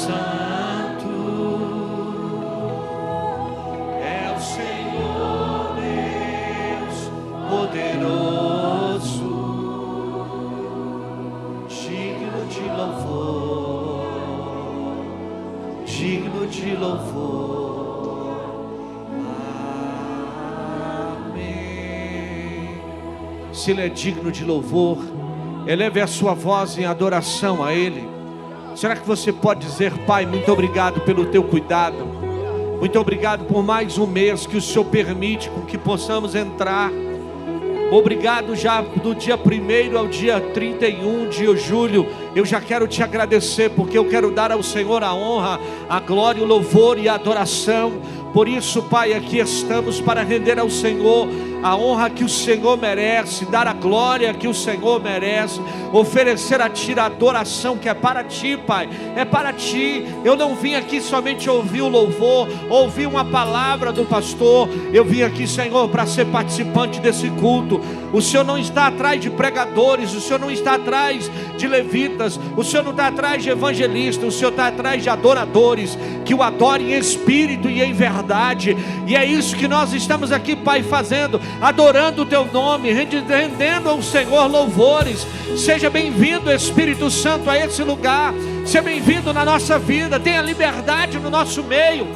Santo é o Senhor Deus poderoso, digno de louvor, digno de louvor. Amém. Se Ele é digno de louvor, eleve a sua voz em adoração a Ele. Será que você pode dizer: Pai, muito obrigado pelo teu cuidado, muito obrigado por mais um mês que o Senhor permite com que possamos entrar. Obrigado já do dia 1º ao dia 31 de julho. Eu já quero te agradecer, porque eu quero dar ao Senhor a honra, a glória, o louvor e a adoração. Por isso, Pai, aqui estamos para render ao Senhor a honra que o Senhor merece, dar a glória que o Senhor merece, oferecer a Ti a adoração que é para Ti, Pai, é para Ti. Eu não vim aqui somente ouvir o louvor, ouvir uma palavra do pastor. Eu vim aqui, Senhor, para ser participante desse culto. O Senhor não está atrás de pregadores, o Senhor não está atrás de levitas, o Senhor não está atrás de evangelistas, o Senhor está atrás de adoradores, que o adorem em espírito e em verdade. E é isso que nós estamos aqui, Pai, fazendo, adorando o Teu nome, rendendo ao Senhor louvores. Seja bem-vindo, Espírito Santo, a esse lugar. Seja bem-vindo na nossa vida. Tenha liberdade no nosso meio.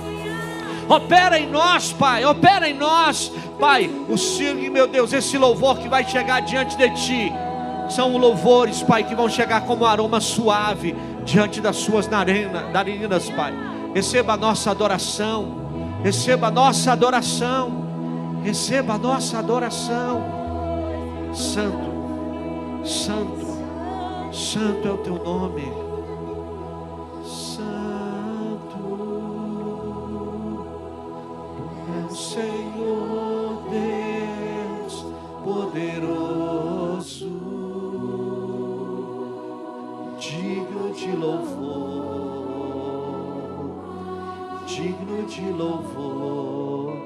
Opera em nós, Pai, opera em nós, Pai. O Senhor, meu Deus, esse louvor que vai chegar diante de Ti, são louvores, Pai, que vão chegar como aroma suave diante das Suas narinas, Pai. Receba a nossa adoração, receba a nossa adoração, receba a nossa adoração. Santo, Santo, Santo é o Teu nome. Senhor Deus poderoso, digno de louvor, digno de louvor.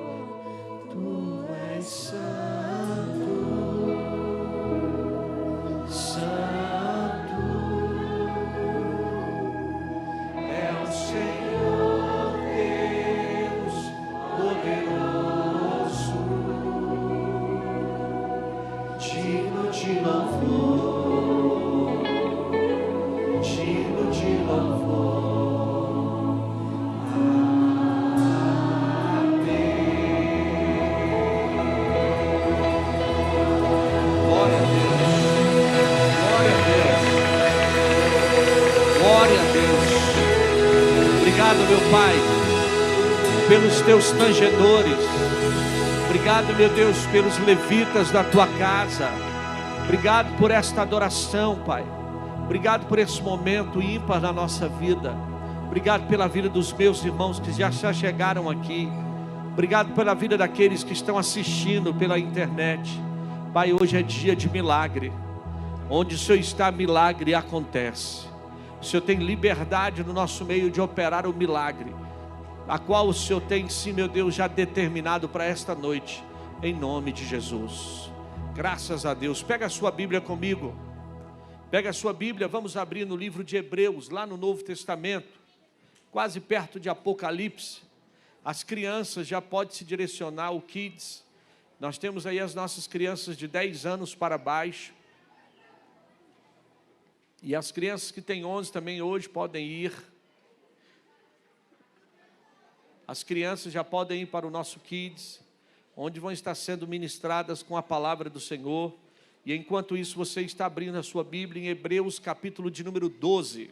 Tu és santo, santo é o Senhor Deus poderoso, digno de louvor, digno de louvor. Amém. Glória a Deus, glória a Deus, glória a Deus. Obrigado, meu Pai, pelos Teus tangedores. Obrigado, meu Deus, pelos levitas da Tua casa. Obrigado por esta adoração, Pai. Obrigado por esse momento ímpar na nossa vida. Obrigado pela vida dos meus irmãos que já chegaram aqui. Obrigado pela vida daqueles que estão assistindo pela internet. Pai, hoje é dia de milagre. Onde o Senhor está, milagre acontece. O Senhor tem liberdade no nosso meio de operar o milagre, a qual o Senhor tem, sim, meu Deus, já determinado para esta noite, em nome de Jesus. Graças a Deus. Pega a sua Bíblia comigo. Pega a sua Bíblia, vamos abrir no livro de Hebreus, lá no Novo Testamento, quase perto de Apocalipse. As crianças já podem se direcionar ao Kids. Nós temos aí as nossas crianças de 10 anos para baixo. E as crianças que têm 11 também hoje podem ir. As crianças já podem ir para o nosso Kids, onde vão estar sendo ministradas com a palavra do Senhor. E enquanto isso, você está abrindo a sua Bíblia em Hebreus capítulo de número 12.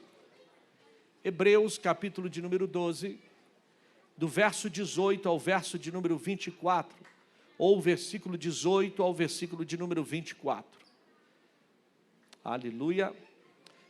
Hebreus capítulo de número 12, do verso 18 ao verso de número 24, ou versículo 18 ao versículo de número 24. Aleluia.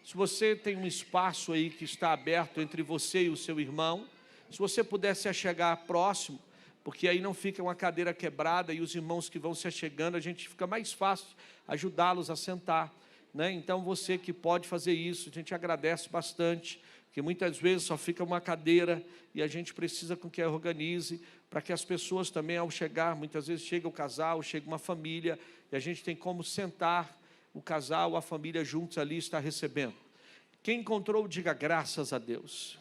Se você tem um espaço aí que está aberto entre você e o seu irmão, se você puder se achegar próximo, porque aí não fica uma cadeira quebrada e os irmãos que vão se achegando, a gente fica mais fácil ajudá-los a sentar, né? Então você que pode fazer isso, a gente agradece bastante, porque muitas vezes só fica uma cadeira e a gente precisa com que organize, para que as pessoas também ao chegar, muitas vezes chega o casal, chega uma família, e a gente tem como sentar o casal, a família juntos ali está recebendo. Quem encontrou, diga graças a Deus.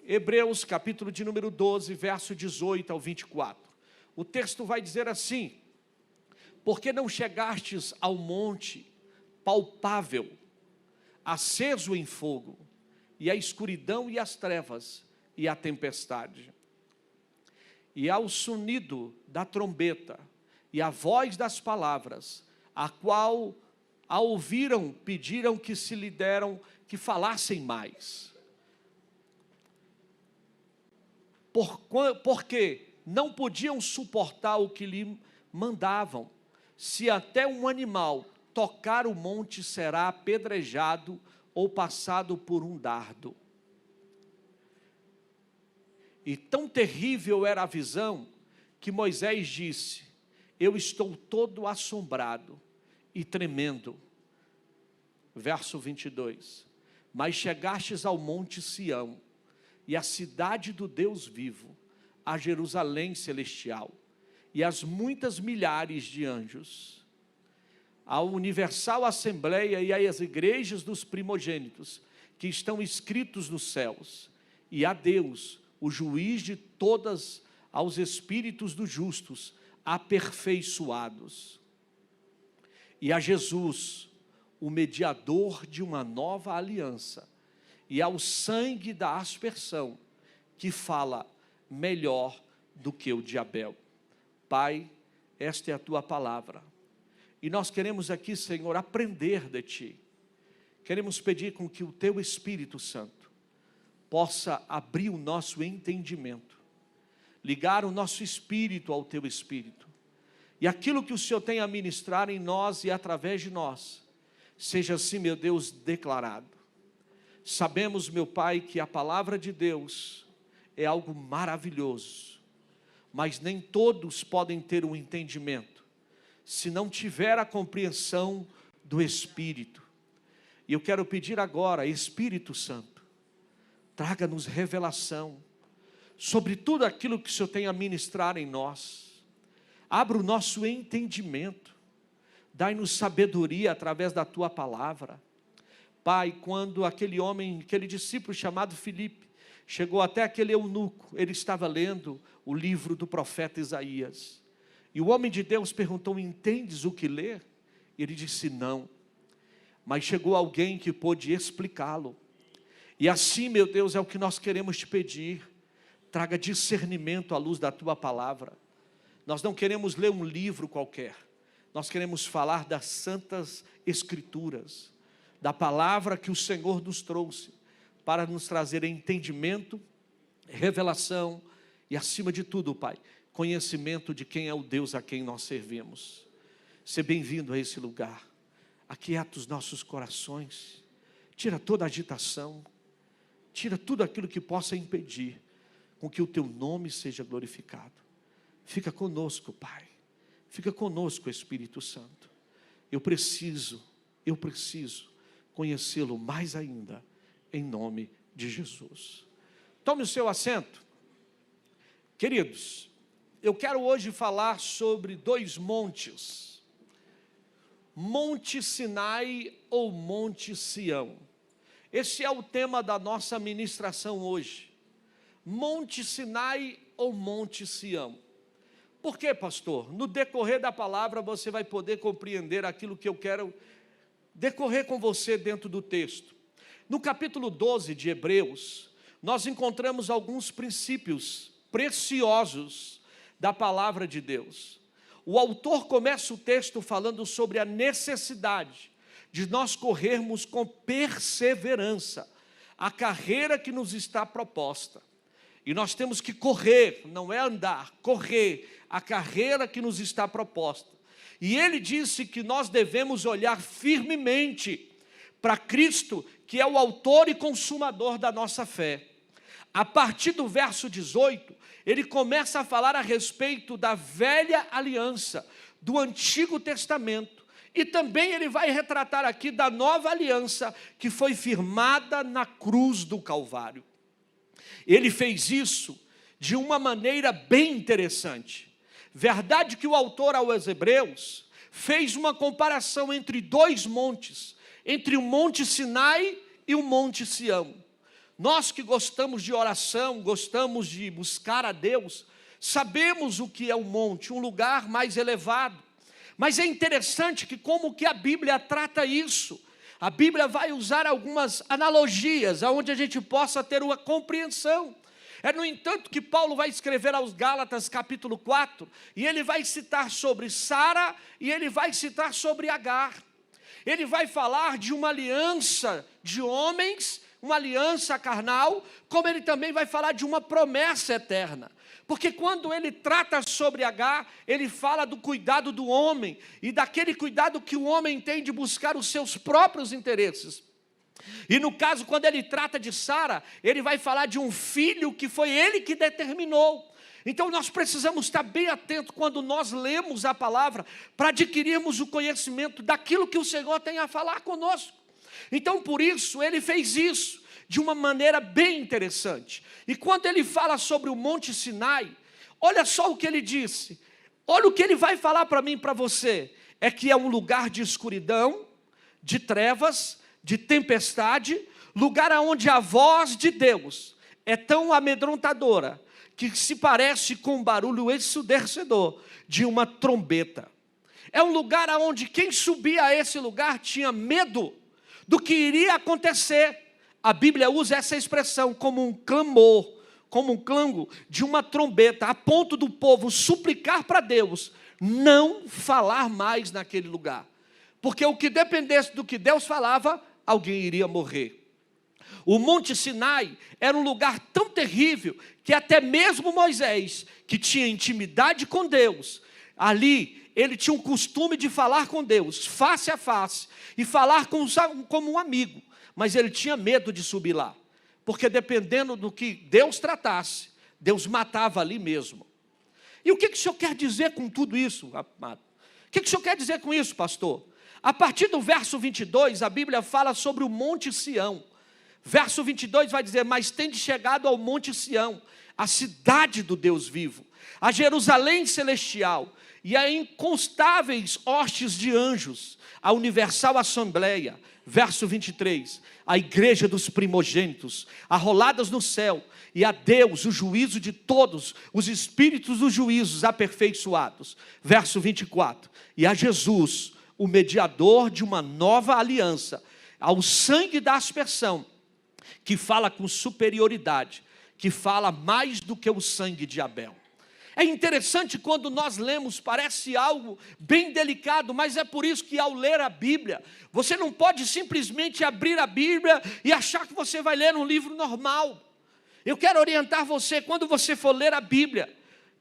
Hebreus, capítulo de número 12, verso 18 ao 24. O texto vai dizer assim: porque não chegastes ao monte palpável, aceso em fogo, e a escuridão e as trevas, e a tempestade, e ao sonido da trombeta, e a voz das palavras, a qual, a ouviram, pediram que se lhe deram, que falassem mais. Porque não podiam suportar o que lhe mandavam. Se até um animal tocar o monte, será apedrejado ou passado por um dardo. E tão terrível era a visão, que Moisés disse: eu estou todo assombrado e tremendo. Verso 22. Mas chegastes ao monte Sião, e à cidade do Deus vivo, a Jerusalém celestial, e às muitas milhares de anjos, à universal assembleia e às igrejas dos primogênitos, que estão escritos nos céus, e a Deus, o juiz de todas, aos espíritos dos justos, aperfeiçoados, e a Jesus, o mediador de uma nova aliança, e ao sangue da aspersão, que fala melhor do que o de Abel. Pai, esta é a tua palavra, e nós queremos aqui, Senhor, aprender de ti. Queremos pedir com que o teu Espírito Santo possa abrir o nosso entendimento, ligar o nosso espírito ao teu espírito, e aquilo que o Senhor tem a ministrar em nós e através de nós, seja assim, meu Deus, declarado. Sabemos, meu Pai, que a palavra de Deus é algo maravilhoso, mas nem todos podem ter um entendimento, se não tiver a compreensão do Espírito. E eu quero pedir agora, Espírito Santo, traga-nos revelação sobre tudo aquilo que o Senhor tem a ministrar em nós. Abra o nosso entendimento, dai-nos sabedoria através da tua palavra. Pai, quando aquele homem, aquele discípulo chamado Filipe, chegou até aquele eunuco, ele estava lendo o livro do profeta Isaías, e o homem de Deus perguntou: entendes o que lê? Ele disse: não, mas chegou alguém que pôde explicá-lo. E assim, meu Deus, é o que nós queremos te pedir: traga discernimento à luz da tua palavra. Nós não queremos ler um livro qualquer, nós queremos falar das santas escrituras, da palavra que o Senhor nos trouxe, para nos trazer entendimento, revelação e, acima de tudo, Pai, conhecimento de quem é o Deus a quem nós servimos. Seja bem-vindo a esse lugar, aquieta os nossos corações, tira toda a agitação, tira tudo aquilo que possa impedir com que o teu nome seja glorificado. Fica conosco, Pai, fica conosco, Espírito Santo. Eu preciso conhecê-lo mais ainda, em nome de Jesus. Tome o seu assento. Queridos, eu quero hoje falar sobre dois montes: Monte Sinai ou Monte Sião. Esse é o tema da nossa ministração hoje. Monte Sinai ou Monte Sião. Por quê, pastor? No decorrer da palavra você vai poder compreender aquilo que eu quero decorrer com você dentro do texto. No capítulo 12 de Hebreus, nós encontramos alguns princípios preciosos da palavra de Deus. O autor começa o texto falando sobre a necessidade de nós corrermos com perseverança a carreira que nos está proposta. E nós temos que correr, não é andar, correr a carreira que nos está proposta. E ele disse que nós devemos olhar firmemente para Cristo, que é o autor e consumador da nossa fé. A partir do verso 18, ele começa a falar a respeito da velha aliança, do Antigo Testamento. E também ele vai retratar aqui da nova aliança, que foi firmada na cruz do Calvário. Ele fez isso de uma maneira bem interessante. Verdade que o autor aos Hebreus fez uma comparação entre dois montes, entre o Monte Sinai e o Monte Sião. Nós que gostamos de oração, gostamos de buscar a Deus, sabemos o que é um monte, um lugar mais elevado. Mas é interessante que como que a Bíblia trata isso. A Bíblia vai usar algumas analogias, onde a gente possa ter uma compreensão. É, no entanto, que Paulo vai escrever aos Gálatas, capítulo 4, e ele vai citar sobre Sara, e ele vai citar sobre Agar. Ele vai falar de uma aliança de homens, uma aliança carnal, como ele também vai falar de uma promessa eterna. Porque quando ele trata sobre Agar, ele fala do cuidado do homem, e daquele cuidado que o homem tem de buscar os seus próprios interesses. E no caso, quando ele trata de Sara, ele vai falar de um filho que foi ele que determinou. Então nós precisamos estar bem atentos quando nós lemos a palavra, para adquirirmos o conhecimento daquilo que o Senhor tem a falar conosco. Então por isso, ele fez isso de uma maneira bem interessante. E quando ele fala sobre o Monte Sinai, olha só o que ele disse. Olha o que ele vai falar para mim e para você. É que é um lugar de escuridão, de trevas, de tempestade, lugar onde a voz de Deus é tão amedrontadora, que se parece com o barulho ensurdecedor de uma trombeta. É um lugar onde quem subia a esse lugar tinha medo do que iria acontecer. A Bíblia usa essa expressão como um clamor, como um clango de uma trombeta, a ponto do povo suplicar para Deus não falar mais naquele lugar. Porque o que dependesse do que Deus falava, alguém iria morrer. O Monte Sinai era um lugar tão terrível que até mesmo Moisés, que tinha intimidade com Deus, ali ele tinha um costume de falar com Deus, face a face, e falar como um amigo, mas ele tinha medo de subir lá, porque dependendo do que Deus tratasse, Deus matava ali mesmo. E o que o senhor quer dizer com tudo isso, amado? O que o senhor quer dizer com isso, pastor? A partir do verso 22, a Bíblia fala sobre o Monte Sião. Verso 22 vai dizer: mas tende chegado ao Monte Sião, a cidade do Deus vivo, a Jerusalém celestial, e a inconstáveis hostes de anjos, a universal assembleia. Verso 23, a igreja dos primogênitos, arroladas no céu, e a Deus, o juízo de todos, os espíritos dos juízos aperfeiçoados. Verso 24, e a Jesus, o mediador de uma nova aliança, ao sangue da aspersão, que fala com superioridade, que fala mais do que o sangue de Abel. É interessante quando nós lemos, parece algo bem delicado, mas é por isso que ao ler a Bíblia, você não pode simplesmente abrir a Bíblia e achar que você vai ler um livro normal. Eu quero orientar você, quando você for ler a Bíblia,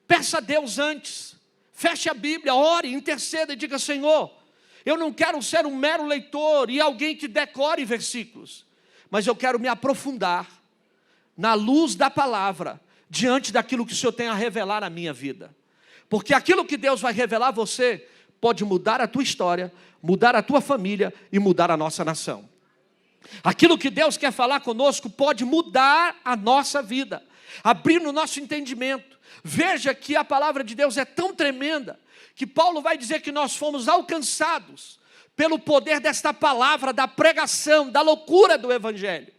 peça a Deus antes, feche a Bíblia, ore, interceda e diga: Senhor, eu não quero ser um mero leitor e alguém que decore versículos, mas eu quero me aprofundar na luz da palavra, diante daquilo que o Senhor tem a revelar na minha vida. Porque aquilo que Deus vai revelar a você, pode mudar a tua história, mudar a tua família e mudar a nossa nação. Aquilo que Deus quer falar conosco pode mudar a nossa vida, abrir no nosso entendimento. Veja que a palavra de Deus é tão tremenda, que Paulo vai dizer que nós fomos alcançados pelo poder desta palavra, da pregação, da loucura do Evangelho.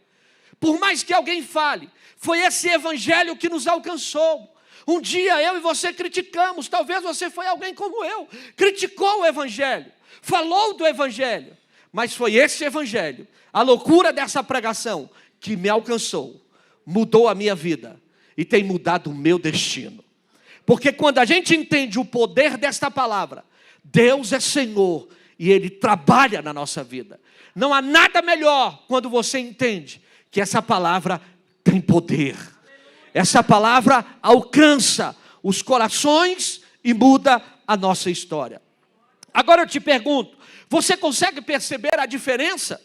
Por mais que alguém fale, foi esse Evangelho que nos alcançou. Um dia eu e você criticamos, talvez você foi alguém como eu, criticou o Evangelho, falou do Evangelho, mas foi esse Evangelho, a loucura dessa pregação, que me alcançou, mudou a minha vida e tem mudado o meu destino. Porque quando a gente entende o poder desta palavra, Deus é Senhor e Ele trabalha na nossa vida. Não há nada melhor quando você entende que essa palavra tem poder. Essa palavra alcança os corações e muda a nossa história. Agora eu te pergunto, você consegue perceber a diferença?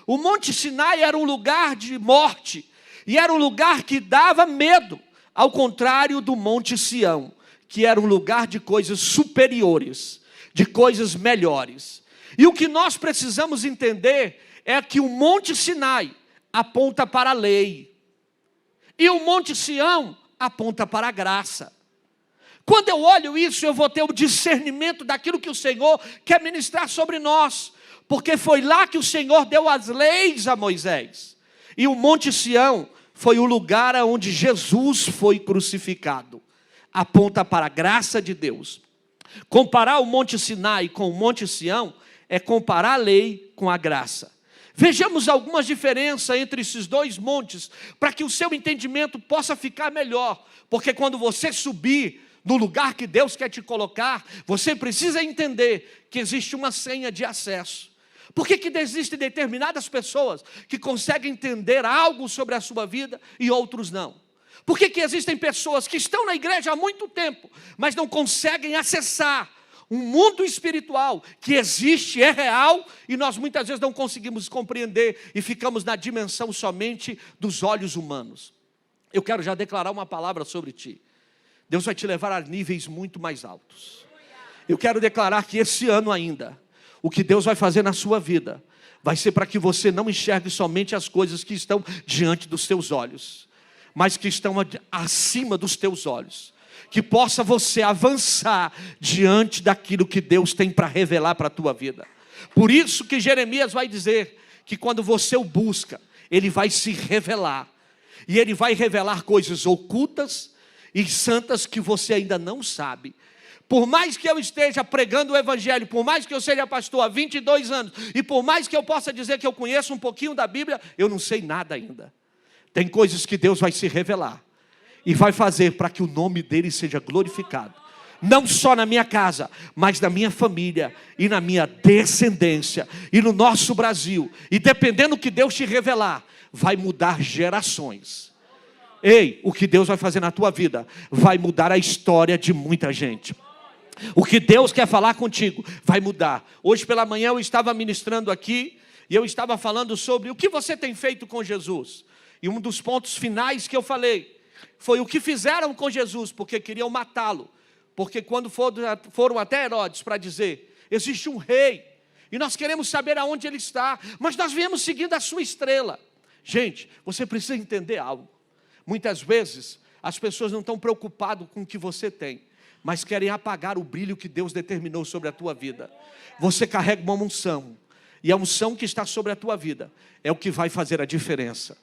O Monte Sinai era um lugar de morte, e era um lugar que dava medo, ao contrário do Monte Sião, que era um lugar de coisas superiores, de coisas melhores. E o que nós precisamos entender é que o Monte Sinai aponta para a lei, e o Monte Sião aponta para a graça. Quando eu olho isso, eu vou ter o discernimento daquilo que o Senhor quer ministrar sobre nós, porque foi lá que o Senhor deu as leis a Moisés, e o Monte Sião foi o lugar onde Jesus foi crucificado. Aponta para a graça de Deus. Comparar o Monte Sinai com o Monte Sião é comparar a lei com a graça. Vejamos algumas diferenças entre esses dois montes, para que o seu entendimento possa ficar melhor. Porque quando você subir no lugar que Deus quer te colocar, você precisa entender que existe uma senha de acesso. Por que existem determinadas pessoas que conseguem entender algo sobre a sua vida e outros não? Por que existem pessoas que estão na igreja há muito tempo, mas não conseguem acessar um mundo espiritual que existe, é real, e nós muitas vezes não conseguimos compreender e ficamos na dimensão somente dos olhos humanos? Eu quero já declarar uma palavra sobre ti. Deus vai te levar a níveis muito mais altos. Eu quero declarar que esse ano ainda, o que Deus vai fazer na sua vida, vai ser para que você não enxergue somente as coisas que estão diante dos teus olhos, mas que estão acima dos teus olhos. Que possa você avançar diante daquilo que Deus tem para revelar para a tua vida. Por isso que Jeremias vai dizer que quando você o busca, Ele vai se revelar. E Ele vai revelar coisas ocultas e santas que você ainda não sabe. Por mais que eu esteja pregando o Evangelho, por mais que eu seja pastor há 22 anos, e por mais que eu possa dizer que eu conheço um pouquinho da Bíblia, eu não sei nada ainda. Tem coisas que Deus vai se revelar e vai fazer para que o nome dele seja glorificado. Não só na minha casa, mas na minha família e na minha descendência e no nosso Brasil. E dependendo do que Deus te revelar, vai mudar gerações. Ei, o que Deus vai fazer na tua vida vai mudar a história de muita gente. O que Deus quer falar contigo vai mudar. Hoje pela manhã eu estava ministrando aqui e eu estava falando sobre o que você tem feito com Jesus. E um dos pontos finais que eu falei foi o que fizeram com Jesus, porque queriam matá-lo. Porque quando foram até Herodes para dizer, existe um rei, e nós queremos saber aonde ele está, mas nós viemos seguindo a sua estrela. Gente, você precisa entender algo. Muitas vezes, as pessoas não estão preocupadas com o que você tem, mas querem apagar o brilho que Deus determinou sobre a tua vida. Você carrega uma unção, e a unção que está sobre a tua vida é o que vai fazer a diferença.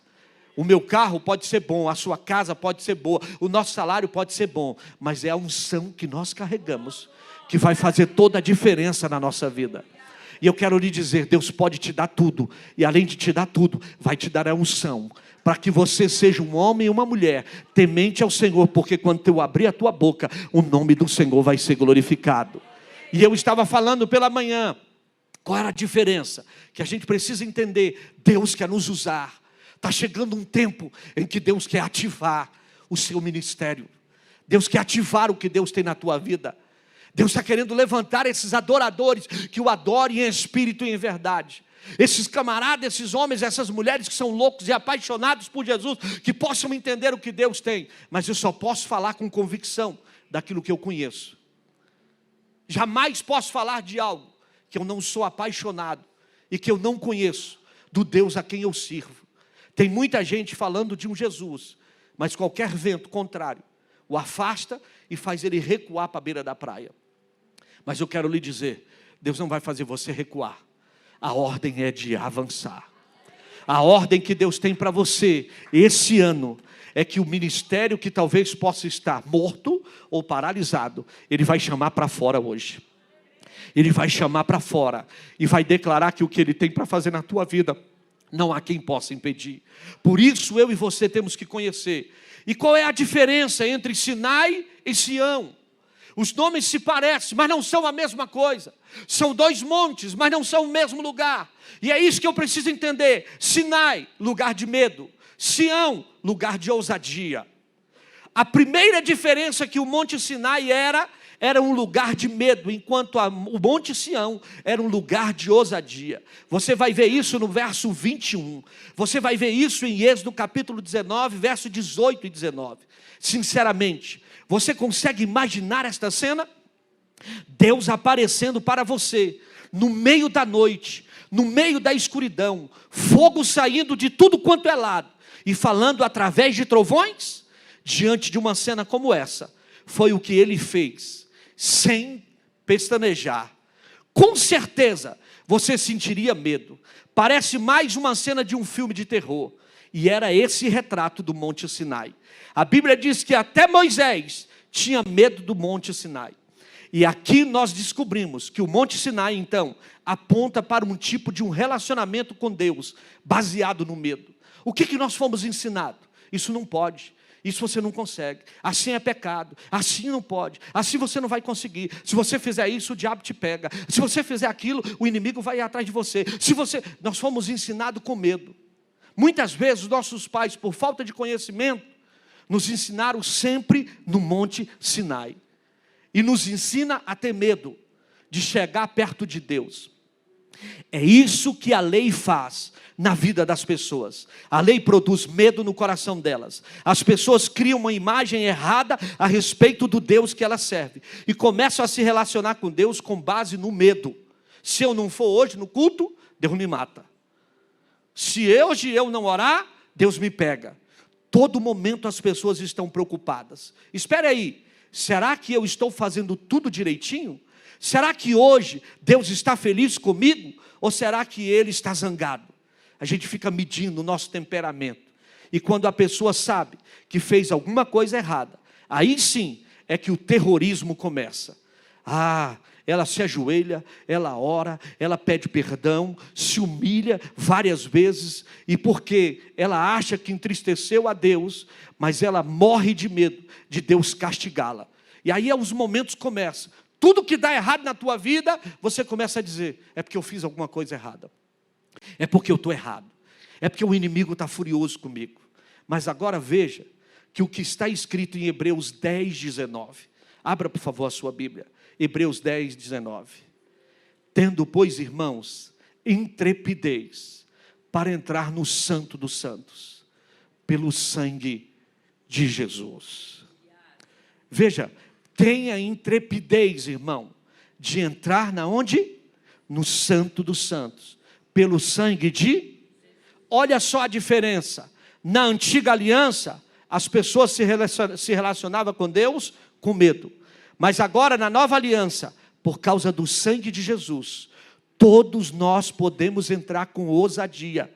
O meu carro pode ser bom, a sua casa pode ser boa, o nosso salário pode ser bom, mas é a unção que nós carregamos que vai fazer toda a diferença na nossa vida. E eu quero lhe dizer, Deus pode te dar tudo, e além de te dar tudo, vai te dar a unção, para que você seja um homem e uma mulher temente ao Senhor, porque quando eu abrir a tua boca, o nome do Senhor vai ser glorificado. E eu estava falando pela manhã, qual era a diferença? Que a gente precisa entender, Deus quer nos usar. Está chegando um tempo em que Deus quer ativar o seu ministério. Deus quer ativar o que Deus tem na tua vida. Deus está querendo levantar esses adoradores que o adorem em espírito e em verdade. Esses camaradas, esses homens, essas mulheres que são loucos e apaixonados por Jesus, que possam entender o que Deus tem. Mas eu só posso falar com convicção daquilo que eu conheço. Jamais posso falar de algo que eu não sou apaixonado e que eu não conheço do Deus a quem eu sirvo. Tem muita gente falando de um Jesus, mas qualquer vento contrário o afasta e faz ele recuar para a beira da praia. Mas eu quero lhe dizer, Deus não vai fazer você recuar. A ordem é de avançar. A ordem que Deus tem para você esse ano é que o ministério que talvez possa estar morto ou paralisado, Ele vai chamar para fora hoje. Ele vai chamar para fora e vai declarar que o que Ele tem para fazer na tua vida, não há quem possa impedir. Por isso eu e você temos que conhecer. E qual é a diferença entre Sinai e Sião? Os nomes se parecem, mas não são a mesma coisa. São dois montes, mas não são o mesmo lugar. E é isso que eu preciso entender. Sinai, lugar de medo. Sião, lugar de ousadia. A primeira diferença é que o Monte Sinai era um lugar de medo, enquanto o Monte Sião era um lugar de ousadia. Você vai ver isso no verso 21. Você vai ver isso em Êxodo capítulo 19, verso 18 e 19. Sinceramente, você consegue imaginar esta cena? Deus aparecendo para você, no meio da noite, no meio da escuridão, fogo saindo de tudo quanto é lado, e falando através de trovões, diante de uma cena como essa. Foi o que ele fez, sem pestanejar. Com certeza, você sentiria medo. Parece mais uma cena de um filme de terror. E era esse retrato do Monte Sinai. A Bíblia diz que até Moisés tinha medo do Monte Sinai. E aqui nós descobrimos que o Monte Sinai, então, aponta para um tipo de um relacionamento com Deus, baseado no medo. O que nós fomos ensinados? Isso não pode, isso você não consegue, assim é pecado, assim não pode, assim você não vai conseguir. Se você fizer isso, o diabo te pega. Se você fizer aquilo, o inimigo vai ir atrás de você. Nós fomos ensinados com medo. Muitas vezes, nossos pais, por falta de conhecimento, nos ensinaram sempre no Monte Sinai. E nos ensina a ter medo de chegar perto de Deus. É isso que a lei faz na vida das pessoas. A lei produz medo no coração delas. As pessoas criam uma imagem errada a respeito do Deus que elas servem. E começam a se relacionar com Deus com base no medo. Se eu não for hoje no culto, Deus me mata. Se hoje eu não orar, Deus me pega. Todo momento as pessoas estão preocupadas. Espere aí, será que eu estou fazendo tudo direitinho? Será que hoje Deus está feliz comigo? Ou será que Ele está zangado? A gente fica medindo o nosso temperamento. E quando a pessoa sabe que fez alguma coisa errada, aí sim é que o terrorismo começa. Ela se ajoelha, ela ora, ela pede perdão, se humilha várias vezes, e porque ela acha que entristeceu a Deus, mas ela morre de medo de Deus castigá-la. E aí os momentos começam. Tudo que dá errado na tua vida, você começa a dizer, é porque eu fiz alguma coisa errada. É porque eu estou errado. É porque o inimigo está furioso comigo. Mas agora veja que o que está escrito em Hebreus 10, 19. Abra por favor a sua Bíblia. Hebreus 10, 19. Tendo, pois, irmãos, intrepidez para entrar no Santo dos Santos, pelo sangue de Jesus. Veja, tenha intrepidez, irmão, de entrar na onde? No Santo dos Santos, pelo sangue de... Olha só a diferença. Na antiga aliança, as pessoas se relacionavam com Deus com medo. Mas agora na nova aliança, por causa do sangue de Jesus, todos nós podemos entrar com ousadia,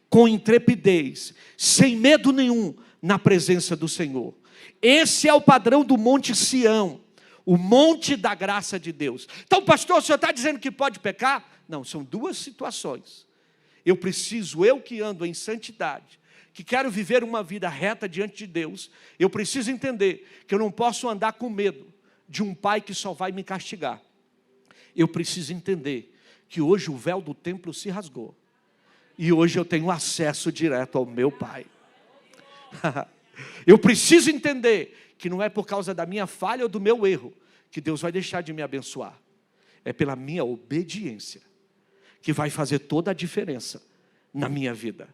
com intrepidez, sem medo nenhum, na presença do Senhor. Esse é o padrão do Monte Sião, o monte da graça de Deus. Então, pastor, o senhor está dizendo que pode pecar? Não, são duas situações. Eu que ando em santidade, que quero viver uma vida reta diante de Deus, eu preciso entender que eu não posso andar com medo de um pai que só vai me castigar. Eu preciso entender que hoje o véu do templo se rasgou. E hoje eu tenho acesso direto ao meu pai. Eu preciso entender que não é por causa da minha falha ou do meu erro que Deus vai deixar de me abençoar. É pela minha obediência que vai fazer toda a diferença na minha vida.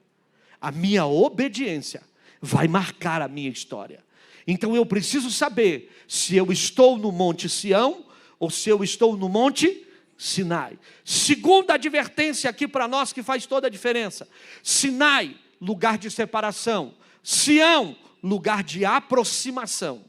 A minha obediência vai marcar a minha história. Então eu preciso saber se eu estou no Monte Sião ou se eu estou no Monte Sinai. Segunda advertência aqui para nós que faz toda a diferença. Sinai, lugar de separação. Sião, lugar de aproximação.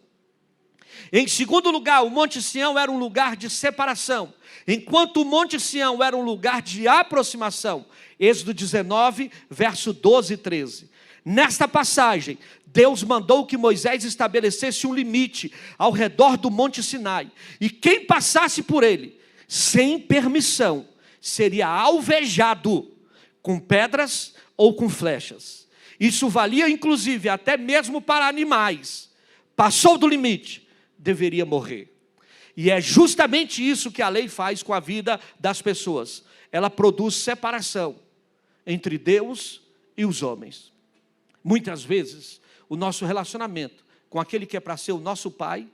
Em segundo lugar, o Monte Sião era um lugar de separação, enquanto o Monte Sião era um lugar de aproximação. Êxodo 19, verso 12 e 13. Nesta passagem, Deus mandou que Moisés estabelecesse um limite ao redor do Monte Sinai, e quem passasse por ele, sem permissão, seria alvejado com pedras ou com flechas. Isso valia inclusive até mesmo para animais. Passou do limite, deveria morrer. E é justamente isso que a lei faz com a vida das pessoas. Ela produz separação entre Deus e os homens. Muitas vezes, o nosso relacionamento com aquele que é para ser o nosso pai,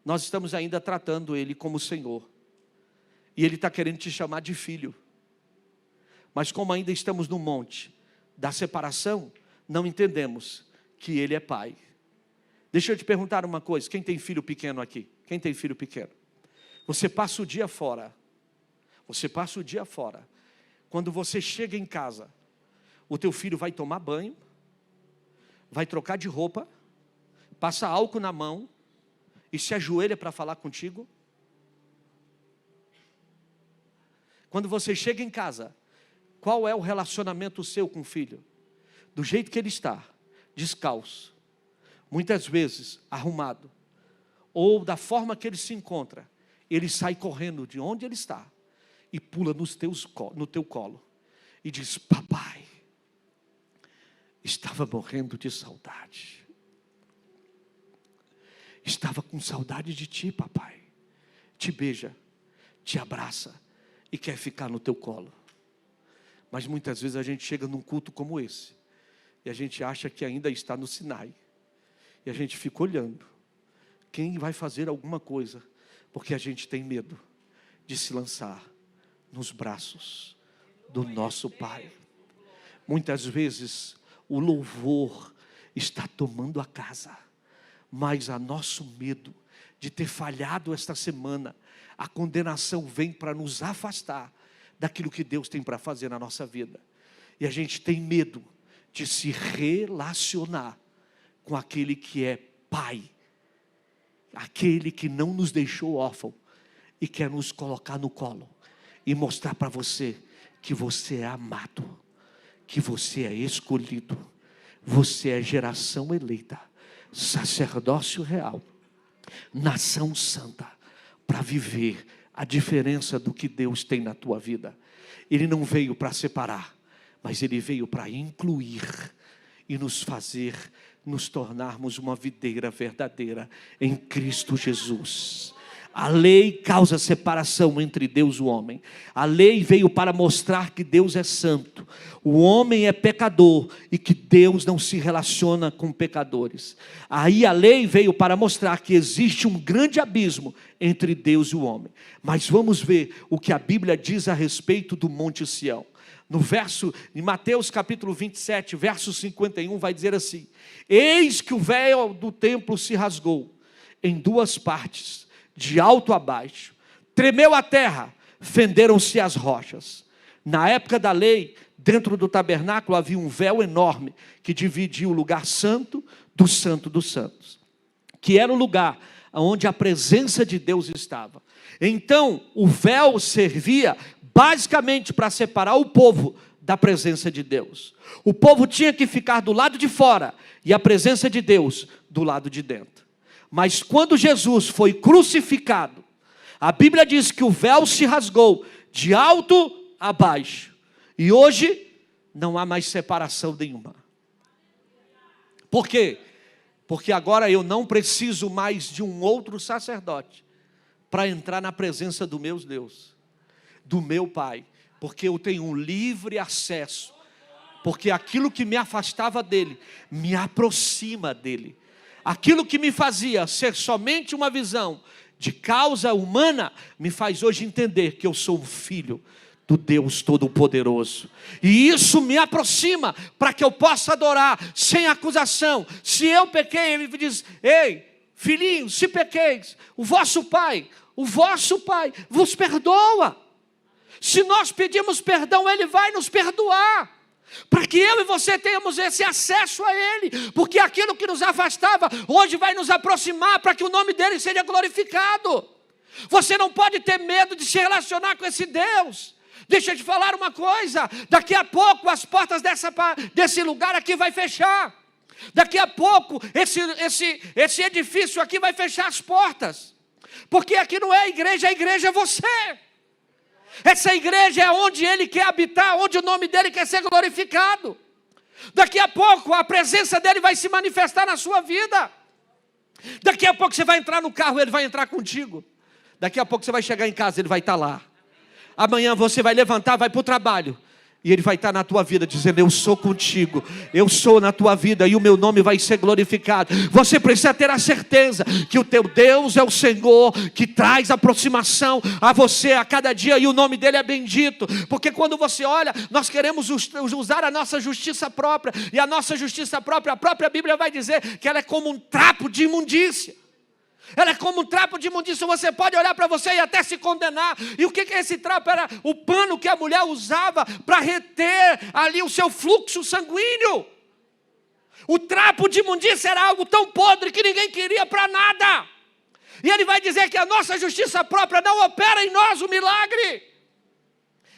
nós estamos ainda tratando ele como Senhor. E ele está querendo te chamar de filho. Mas como ainda estamos no monte da separação, não entendemos que ele é pai. Deixa eu te perguntar uma coisa, quem tem filho pequeno aqui? Quem tem filho pequeno? Você passa o dia fora. Você passa o dia fora. Quando você chega em casa, o teu filho vai tomar banho, vai trocar de roupa, passa álcool na mão e se ajoelha para falar contigo. Quando você chega em casa, qual é o relacionamento seu com o filho? do jeito que ele está, descalço, muitas vezes arrumado, ou da forma que ele se encontra, ele sai correndo de onde ele está e pula no teu colo e diz: papai, estava morrendo de saudade. Estava com saudade de ti, papai. Te beija, te abraça e quer ficar no teu colo. Mas muitas vezes a gente chega num culto como esse e a gente acha que ainda está no Sinai. E a gente fica olhando quem vai fazer alguma coisa, porque a gente tem medo de se lançar nos braços do nosso Pai. Muitas vezes o louvor está tomando a casa, mas a nosso medo de ter falhado esta semana, a condenação vem para nos afastar daquilo que Deus tem para fazer na nossa vida. E a gente tem medo de se relacionar com aquele que é Pai, aquele que não nos deixou órfão e quer nos colocar no colo e mostrar para você que você é amado, que você é escolhido, você é geração eleita, sacerdócio real, nação santa, para viver a diferença do que Deus tem na tua vida. Ele não veio para separar, mas Ele veio para incluir e nos fazer nos tornarmos uma videira verdadeira em Cristo Jesus. A lei causa separação entre Deus e o homem. A lei veio para mostrar que Deus é santo, o homem é pecador e que Deus não se relaciona com pecadores. Aí a lei veio para mostrar que existe um grande abismo entre Deus e o homem. Mas vamos ver o que a Bíblia diz a respeito do Monte Sião. Em Mateus capítulo 27, verso 51, vai dizer assim: eis que o véu do templo se rasgou em duas partes, de alto a baixo, tremeu a terra, fenderam-se as rochas. Na época da lei, dentro do tabernáculo havia um véu enorme que dividia o lugar santo dos santos, que era o lugar onde a presença de Deus estava. Então o véu servia basicamente para separar o povo da presença de Deus. O povo tinha que ficar do lado de fora e a presença de Deus do lado de dentro. Mas quando Jesus foi crucificado, a Bíblia diz que o véu se rasgou de alto a baixo. E hoje não há mais separação nenhuma. Por quê? Porque agora eu não preciso mais de um outro sacerdote para entrar na presença do meu Deus, do meu Pai. Porque eu tenho um livre acesso. Porque aquilo que me afastava dele, me aproxima dele. Aquilo que me fazia ser somente uma visão de causa humana, me faz hoje entender que eu sou um filho do Deus Todo-Poderoso. E isso me aproxima para que eu possa adorar sem acusação. Se eu pequei, ele diz: ei, filhinhos, se pequeis, o vosso pai vos perdoa. Se nós pedimos perdão, Ele vai nos perdoar. Para que eu e você tenhamos esse acesso a Ele. Porque aquilo que nos afastava, hoje vai nos aproximar para que o nome dEle seja glorificado. Você não pode ter medo de se relacionar com esse Deus. Deixa eu te falar uma coisa. Daqui a pouco as portas desse lugar aqui vai fechar. Daqui a pouco esse edifício aqui vai fechar as portas. Porque aqui não é a igreja é você. Essa igreja é onde Ele quer habitar, onde o nome dEle quer ser glorificado. Daqui a pouco a presença dEle vai se manifestar na sua vida. Daqui a pouco você vai entrar no carro, Ele vai entrar contigo. Daqui a pouco você vai chegar em casa, Ele vai estar lá. Amanhã você vai levantar, vai para o trabalho, e Ele vai estar na tua vida dizendo: eu sou contigo, eu sou na tua vida, e o meu nome vai ser glorificado. Você precisa ter a certeza que o teu Deus é o Senhor, que traz aproximação a você a cada dia, e o nome dEle é bendito. Porque quando você olha, nós queremos usar a nossa justiça própria, e a nossa justiça própria, a própria Bíblia vai dizer que ela é como um trapo de imundícia. Ela é como um trapo de imundícia. Você pode olhar para você e até se condenar. E o que é esse trapo? Era o pano que a mulher usava para reter ali o seu fluxo sanguíneo. O trapo de imundícia era algo tão podre que ninguém queria para nada. E ele vai dizer que a nossa justiça própria não opera em nós o milagre.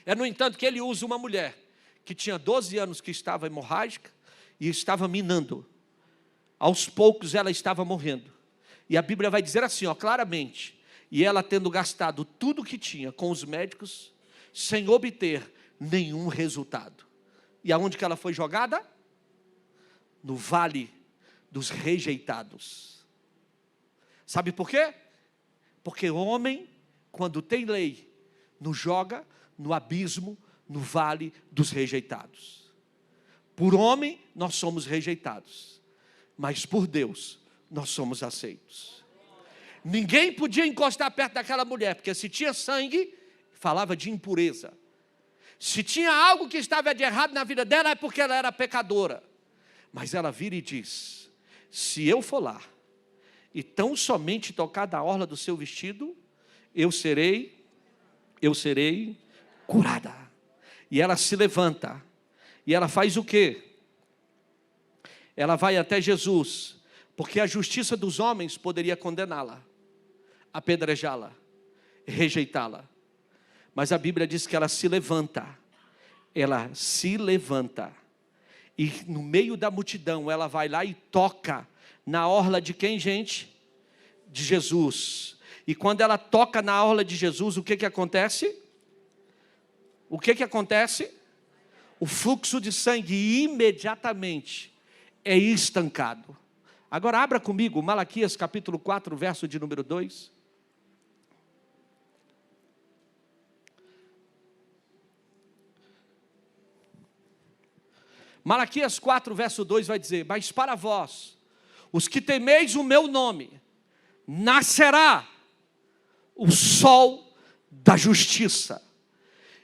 É, no entanto, que ele usa uma mulher que tinha 12 anos, que estava hemorrágica, e estava minando. Aos poucos ela estava morrendo. E a Bíblia vai dizer assim, claramente, e ela tendo gastado tudo que tinha com os médicos, sem obter nenhum resultado. E aonde que ela foi jogada? No vale dos rejeitados. Sabe por quê? Porque o homem, quando tem lei, nos joga no abismo, no vale dos rejeitados. Por homem, nós somos rejeitados, mas por Deus, nós somos aceitos. Ninguém podia encostar perto daquela mulher, porque se tinha sangue, falava de impureza. Se tinha algo que estava de errado na vida dela, é porque ela era pecadora. Mas ela vira e diz, se eu for lá, e tão somente tocar da orla do seu vestido, eu serei curada. E ela se levanta, e ela faz o quê? Ela vai até Jesus, porque a justiça dos homens poderia condená-la, apedrejá-la, rejeitá-la. Mas a Bíblia diz que ela se levanta, e no meio da multidão, ela vai lá e toca na orla de quem, gente? De Jesus. E quando ela toca na orla de Jesus, o que acontece? O que acontece? O fluxo de sangue imediatamente é estancado. Agora abra comigo Malaquias capítulo 4, verso de número 2. Malaquias 4, verso 2 vai dizer, mas para vós, os que temeis o meu nome, nascerá o sol da justiça,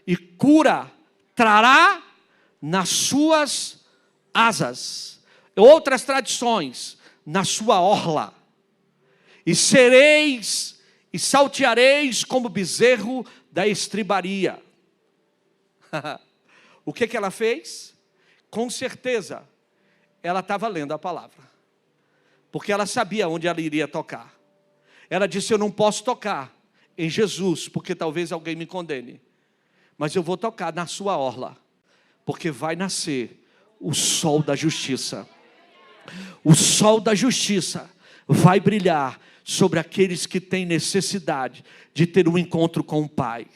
e cura trará nas suas asas. Outras tradições, na sua orla. E sereis e salteareis como bezerro da estribaria. O que ela fez? Com certeza, ela estava lendo a palavra. Porque ela sabia onde ela iria tocar. Ela disse, eu não posso tocar em Jesus, porque talvez alguém me condene. Mas eu vou tocar na sua orla, porque vai nascer o sol da justiça. O sol da justiça vai brilhar sobre aqueles que têm necessidade de ter um encontro com o Pai.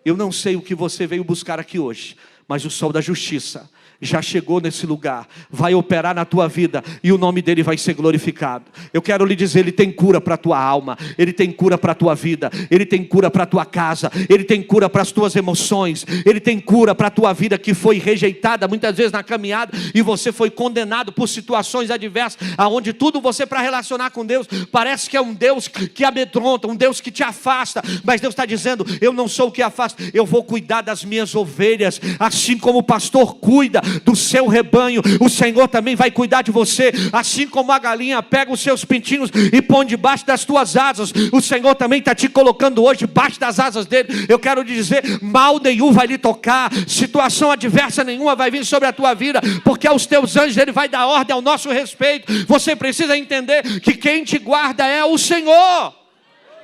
Eu não sei o que você veio buscar aqui hoje, mas o sol da justiça já chegou nesse lugar, vai operar na tua vida e o nome dele vai ser glorificado. Eu quero lhe dizer, ele tem cura para a tua alma, ele tem cura para a tua vida, ele tem cura para a tua casa, ele tem cura para as tuas emoções, ele tem cura para a tua vida que foi rejeitada muitas vezes na caminhada e você foi condenado por situações adversas, aonde tudo você para relacionar com Deus parece que é um Deus que amedronta, um Deus que te afasta, mas Deus está dizendo, eu não sou o que afasta, eu vou cuidar das minhas ovelhas, assim como o pastor cuida do seu rebanho, o Senhor também vai cuidar de você, assim como a galinha pega os seus pintinhos e põe debaixo das tuas asas, o Senhor também está te colocando hoje debaixo das asas dele. Eu quero lhe dizer, mal nenhum vai lhe tocar, situação adversa nenhuma vai vir sobre a tua vida, porque aos teus anjos ele vai dar ordem ao nosso respeito. Você precisa entender que quem te guarda é o Senhor.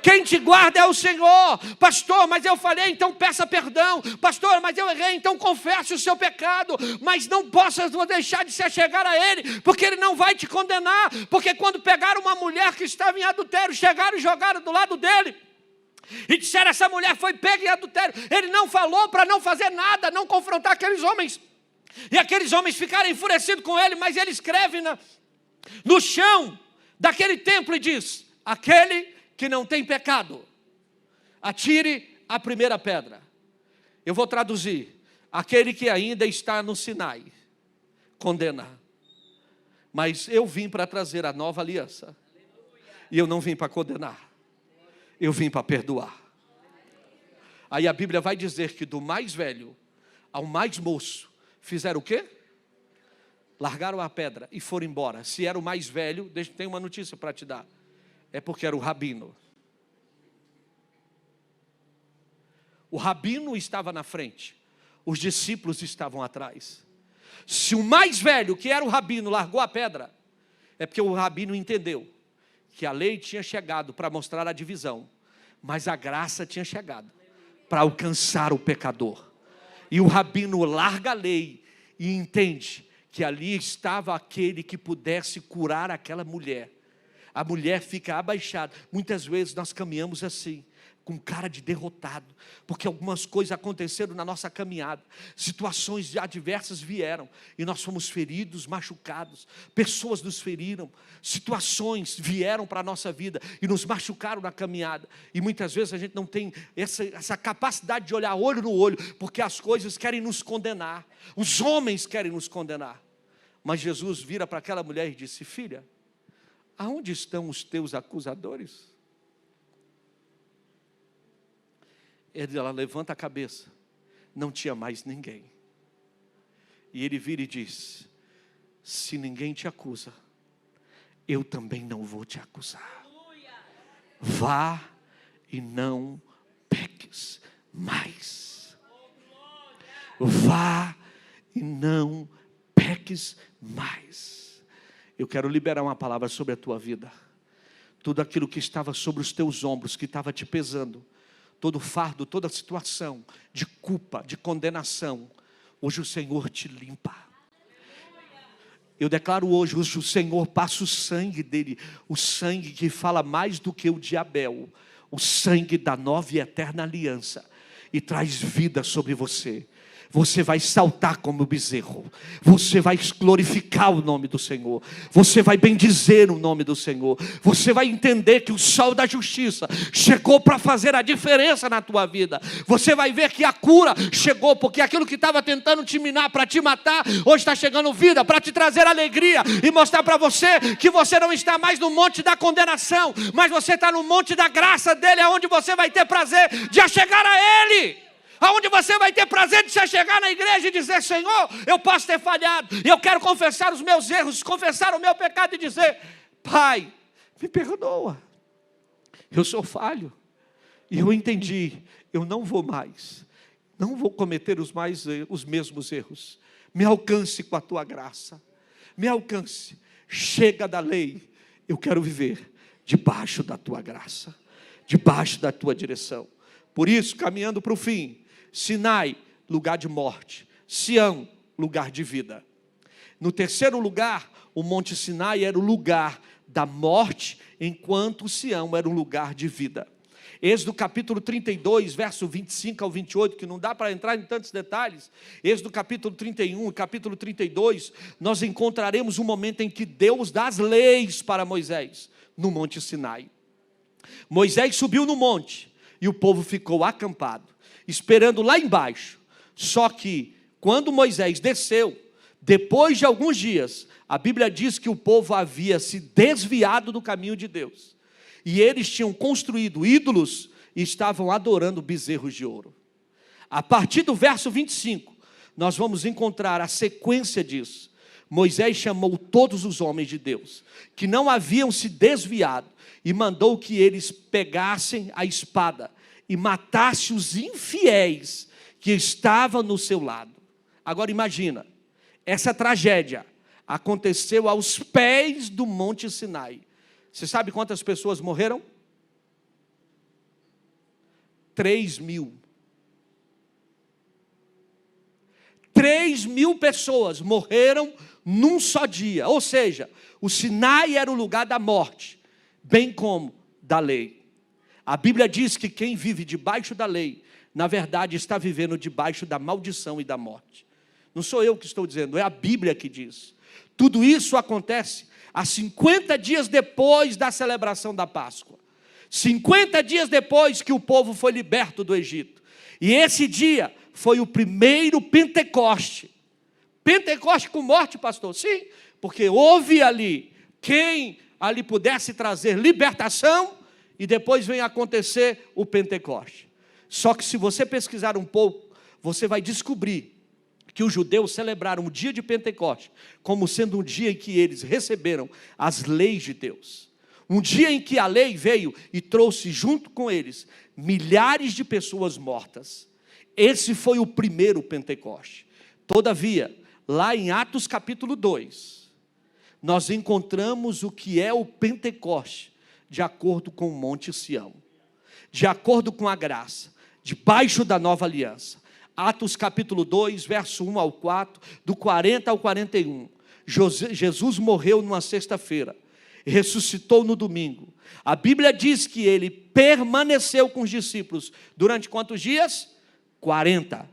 Quem te guarda é o Senhor. Pastor, mas eu falei, então peça perdão. Pastor, mas eu errei, então confesse o seu pecado. Mas não possa deixar de se achegar a Ele, porque Ele não vai te condenar. Porque quando pegaram uma mulher que estava em adultério, chegaram e jogaram do lado dele e disseram, essa mulher foi pega em adultério. Ele não falou para não fazer nada, não confrontar aqueles homens. E aqueles homens ficaram enfurecidos com ele, mas ele escreve no chão daquele templo e diz, aquele que não tem pecado, atire a primeira pedra. Eu vou traduzir, aquele que ainda está no Sinai, condena. Mas eu vim para trazer a nova aliança, e eu não vim para condenar, eu vim para perdoar. Aí a Bíblia vai dizer que do mais velho ao mais moço, fizeram o quê? Largaram a pedra e foram embora. Se era o mais velho, tem uma notícia para te dar. É porque era o rabino. O rabino estava na frente, os discípulos estavam atrás. Se o mais velho, que era o rabino, largou a pedra, é porque o rabino entendeu que a lei tinha chegado para mostrar a divisão, mas a graça tinha chegado para alcançar o pecador. E o rabino larga a lei e entende que ali estava aquele que pudesse curar aquela mulher. A mulher fica abaixada. Muitas vezes nós caminhamos assim, com cara de derrotado, porque algumas coisas aconteceram na nossa caminhada, situações adversas vieram, e nós fomos feridos, machucados, pessoas nos feriram, situações vieram para a nossa vida, e nos machucaram na caminhada, e muitas vezes a gente não tem essa capacidade de olhar olho no olho, porque as coisas querem nos condenar, os homens querem nos condenar, mas Jesus vira para aquela mulher e disse: filha, aonde estão os teus acusadores? Ela levanta a cabeça, não tinha mais ninguém. E ele vira e diz: se ninguém te acusa, eu também não vou te acusar. Vá e não peques mais. Vá e não peques mais. Eu quero liberar uma palavra sobre a tua vida. Tudo aquilo que estava sobre os teus ombros, que estava te pesando, todo fardo, toda situação de culpa, de condenação, hoje o Senhor te limpa. Eu declaro hoje o Senhor passa o sangue dele, o sangue que fala mais do que o de Abel, o sangue da nova e eterna aliança, e traz vida sobre você. Você vai saltar como bezerro, você vai glorificar o nome do Senhor, você vai bendizer o nome do Senhor, você vai entender que o sol da justiça chegou para fazer a diferença na tua vida. Você vai ver que a cura chegou, porque aquilo que estava tentando te minar, para te matar, hoje está chegando vida, para te trazer alegria, e mostrar para você que você não está mais no monte da condenação, mas você está no monte da graça dele, onde você vai ter prazer de chegar a ele. Aonde você vai ter prazer de chegar na igreja e dizer: Senhor, eu posso ter falhado, eu quero confessar os meus erros, confessar o meu pecado e dizer: Pai, me perdoa, eu sou falho, e eu entendi, eu não vou mais, não vou cometer os mesmos erros. Me alcance com a tua graça, me alcance, chega da lei, eu quero viver debaixo da tua graça, debaixo da tua direção. Por isso, caminhando para o fim, Sinai, lugar de morte. Sião, lugar de vida. No terceiro lugar, o Monte Sinai era o lugar da morte, enquanto Sião era um lugar de vida. Êxodo capítulo 32, verso 25 ao 28, que não dá para entrar em tantos detalhes. Êxodo capítulo 31 e capítulo 32, nós encontraremos um momento em que Deus dá as leis para Moisés, no Monte Sinai. Moisés subiu no monte, e o povo ficou acampado, esperando lá embaixo. Só que, quando Moisés desceu, depois de alguns dias, a Bíblia diz que o povo havia se desviado do caminho de Deus. E eles tinham construído ídolos e estavam adorando bezerros de ouro. A partir do verso 25, nós vamos encontrar a sequência disso. Moisés chamou todos os homens de Deus, que não haviam se desviado, e mandou que eles pegassem a espada e matassem os infiéis que estavam no seu lado. Agora imagina, essa tragédia aconteceu aos pés do Monte Sinai. Você sabe quantas pessoas morreram? 3.000. 3.000 pessoas morreram num só dia. Ou seja, o Sinai era o lugar da morte, bem como da lei. A Bíblia diz que quem vive debaixo da lei, na verdade está vivendo debaixo da maldição e da morte. Não sou eu que estou dizendo, é a Bíblia que diz. Tudo isso acontece há 50 dias depois da celebração da Páscoa. 50 dias depois que o povo foi liberto do Egito. E esse dia foi o primeiro Pentecoste. Pentecoste com morte, pastor? Sim, porque houve ali quem ali pudesse trazer libertação, e depois vem acontecer o Pentecoste. Só que se você pesquisar um pouco, você vai descobrir que os judeus celebraram o dia de Pentecoste como sendo um dia em que eles receberam as leis de Deus. Um dia em que a lei veio e trouxe junto com eles milhares de pessoas mortas. Esse foi o primeiro Pentecoste. Todavia, lá em Atos capítulo 2, nós encontramos o que é o Pentecoste, de acordo com o Monte Sião, de acordo com a graça, debaixo da nova aliança. Atos capítulo 2, verso 1 ao 4, do 40 ao 41. Jesus morreu numa sexta-feira, ressuscitou no domingo. A Bíblia diz que ele permaneceu com os discípulos durante quantos dias? 40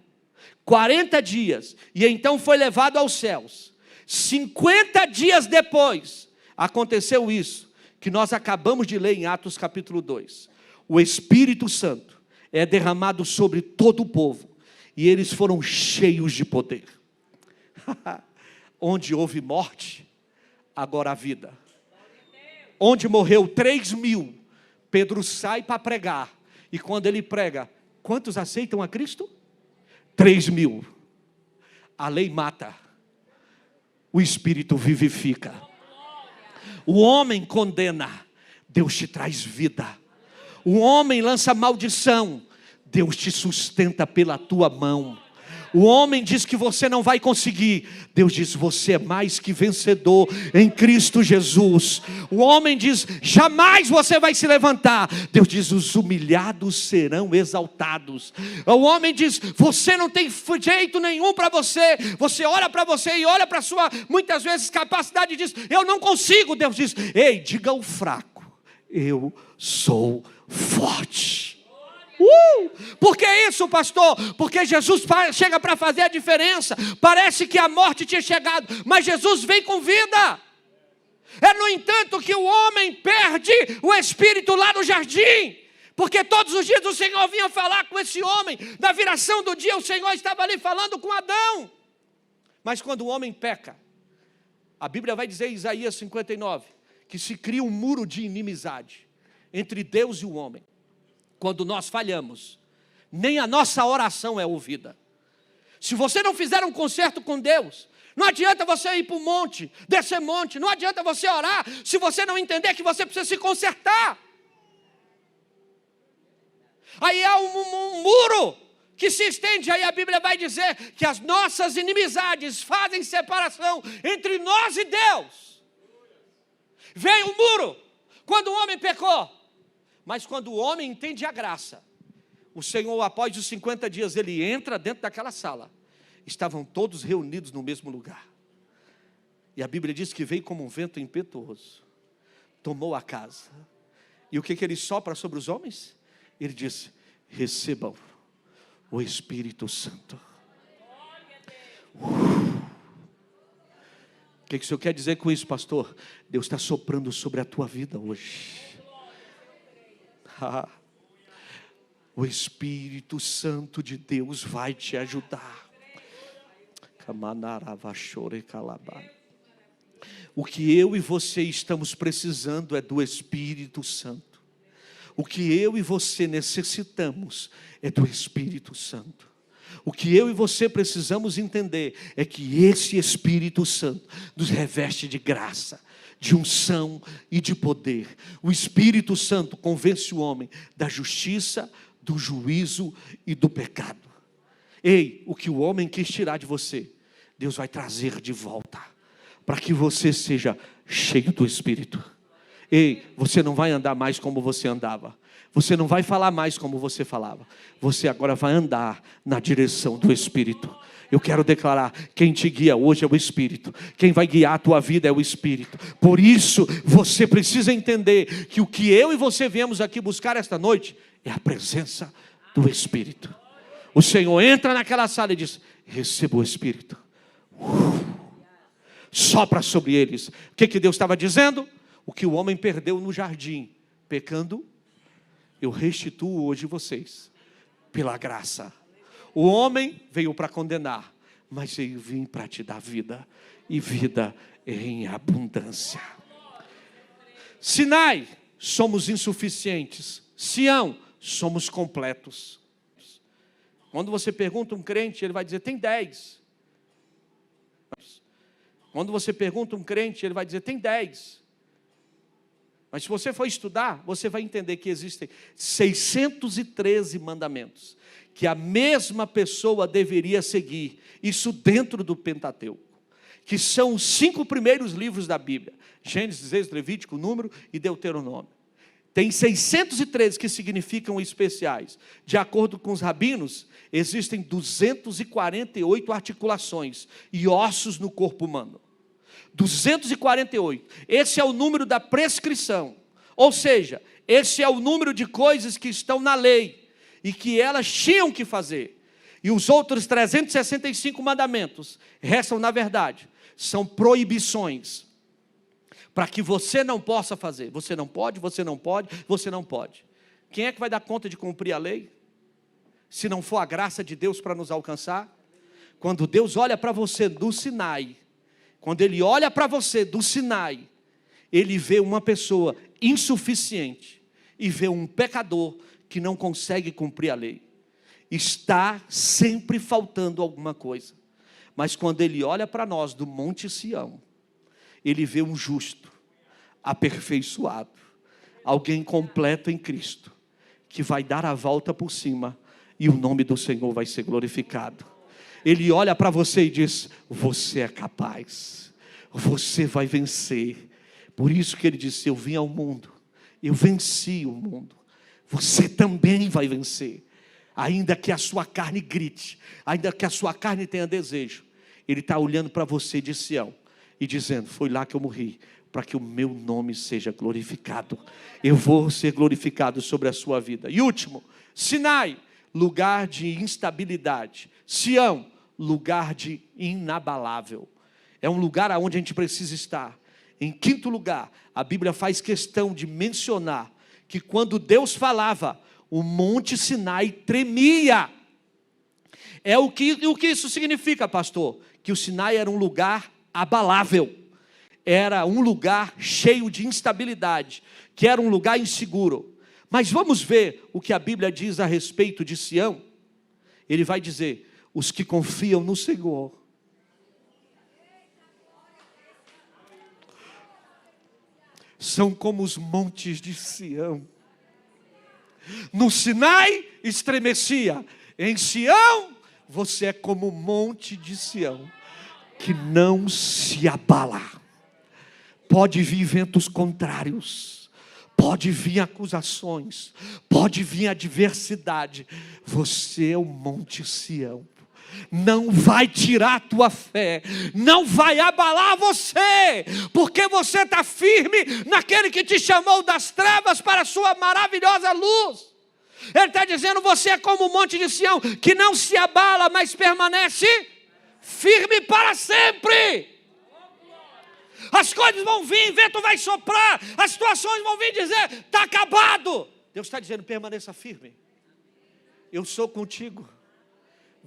dias, e então foi levado aos céus. 50 dias depois, aconteceu isso, que nós acabamos de ler em Atos capítulo 2. O Espírito Santo é derramado sobre todo o povo, e eles foram cheios de poder. Onde houve morte, agora há vida. Onde morreu 3.000, Pedro sai para pregar, e quando ele prega, quantos aceitam a Cristo? 3.000. A lei mata, o Espírito vivifica. O homem condena, Deus te traz vida. O homem lança maldição, Deus te sustenta pela tua mão. O homem diz que você não vai conseguir, Deus diz, você é mais que vencedor em Cristo Jesus. O homem diz, jamais você vai se levantar, Deus diz, os humilhados serão exaltados. O homem diz, você não tem jeito nenhum para você. Você olha para você e olha para a sua, muitas vezes, capacidade e diz, eu não consigo. Deus diz, ei, diga ao fraco, eu sou forte. Por que isso, pastor? Porque Jesus chega para fazer a diferença. Parece que a morte tinha chegado, mas Jesus vem com vida. É no entanto que o homem perde o espírito lá no jardim, porque todos os dias o Senhor vinha falar com esse homem. Na viração do dia o Senhor estava ali falando com Adão. Mas quando o homem peca, a Bíblia vai dizer em Isaías 59, que se cria um muro de inimizade entre Deus e o homem. Quando nós falhamos, nem a nossa oração é ouvida. Se você não fizer um concerto com Deus, não adianta você ir para o monte, descer monte, não adianta você orar, se você não entender que você precisa se consertar. Aí há um muro que se estende, aí a Bíblia vai dizer que as nossas inimizades fazem separação entre nós e Deus. Veio o muro, quando o homem pecou. Mas quando o homem entende a graça, o Senhor, após os 50 dias, ele entra dentro daquela sala. Estavam todos reunidos no mesmo lugar. E a Bíblia diz que veio como um vento impetuoso, tomou a casa. E o que ele sopra sobre os homens? Ele disse, recebam o Espírito Santo. O que o Senhor quer dizer com isso, pastor? Deus está soprando sobre a tua vida hoje. O Espírito Santo de Deus vai te ajudar. O que eu e você estamos precisando é do Espírito Santo. O que eu e você necessitamos é do Espírito Santo. O que eu e você precisamos entender é que esse Espírito Santo nos reveste de graça, de unção e de poder. O Espírito Santo convence o homem da justiça, do juízo e do pecado. Ei, o que o homem quis tirar de você, Deus vai trazer de volta, para que você seja cheio do Espírito. Ei, você não vai andar mais como você andava. Você não vai falar mais como você falava. Você agora vai andar na direção do Espírito. Eu quero declarar, quem te guia hoje é o Espírito. Quem vai guiar a tua vida é o Espírito. Por isso, você precisa entender que o que eu e você viemos aqui buscar esta noite é a presença do Espírito. O Senhor entra naquela sala e diz, receba o Espírito. Sopra sobre eles. O que Deus estava dizendo? O que o homem perdeu no jardim, pecando, eu restituo hoje vocês, pela graça. O homem veio para condenar, mas eu vim para te dar vida, e vida em abundância. Sinai, somos insuficientes. Sião, somos completos. Quando você pergunta um crente, ele vai dizer, tem 10. Quando você pergunta um crente, ele vai dizer, tem 10. Mas se você for estudar, você vai entender que existem 613 mandamentos que a mesma pessoa deveria seguir, isso dentro do Pentateuco, que são os 5 primeiros livros da Bíblia, Gênesis, Êxodo, Levítico, Número e Deuteronômio. Tem 613 que significam especiais. De acordo com os rabinos, existem 248 articulações e ossos no corpo humano. 248. Esse é o número da prescrição. Ou seja, esse é o número de coisas que estão na lei e que elas tinham que fazer. E os outros 365 mandamentos restam, na verdade, são proibições para que você não possa fazer. Você não pode, você não pode, você não pode. Quem é que vai dar conta de cumprir a lei? Se não for a graça de Deus para nos alcançar? Quando Deus olha para você do Sinai, quando Ele olha para você do Sinai, Ele vê uma pessoa insuficiente e vê um pecador que não consegue cumprir a lei. Está sempre faltando alguma coisa. Mas quando Ele olha para nós do Monte Sião, Ele vê um justo, aperfeiçoado, alguém completo em Cristo, que vai dar a volta por cima e o nome do Senhor vai ser glorificado. Ele olha para você e diz: você é capaz, você vai vencer. Por isso que Ele disse: eu vim ao mundo, eu venci o mundo, você também vai vencer. Ainda que a sua carne grite, ainda que a sua carne tenha desejo, Ele está olhando para você de Sião e dizendo: foi lá que eu morri, para que o meu nome seja glorificado. Eu vou ser glorificado sobre a sua vida. E último, Sinai, lugar de instabilidade. Sião, lugar de inabalável. É um lugar onde a gente precisa estar. Em quinto lugar, a Bíblia faz questão de mencionar que quando Deus falava, o Monte Sinai tremia. O que isso significa, pastor? Que o Sinai era um lugar abalável, era um lugar cheio de instabilidade, que era um lugar inseguro. Mas vamos ver o que a Bíblia diz a respeito de Sião. Ele vai dizer: os que confiam no Senhor são como os montes de Sião. No Sinai estremecia, em Sião você é como o monte de Sião, que não se abala. Pode vir ventos contrários, pode vir acusações, pode vir adversidade, você é o monte Sião. Não vai tirar a tua fé, não vai abalar você, porque você está firme naquele que te chamou das trevas para a sua maravilhosa luz. Ele está dizendo: você é como o monte de Sião, que não se abala, mas permanece firme para sempre. As coisas vão vir, vento vai soprar, as situações vão vir dizer: está acabado. Deus está dizendo: permaneça firme, eu sou contigo.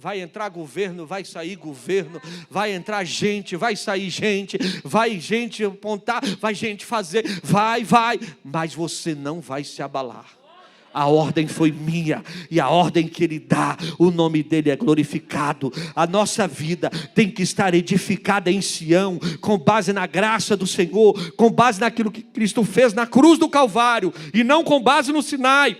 Vai entrar governo, vai sair governo, vai entrar gente, vai sair gente, vai gente apontar, vai gente fazer, vai, mas você não vai se abalar. A ordem foi minha, e a ordem que Ele dá, o nome dEle é glorificado. A nossa vida tem que estar edificada em Sião, com base na graça do Senhor, com base naquilo que Cristo fez na cruz do Calvário, e não com base no Sinai,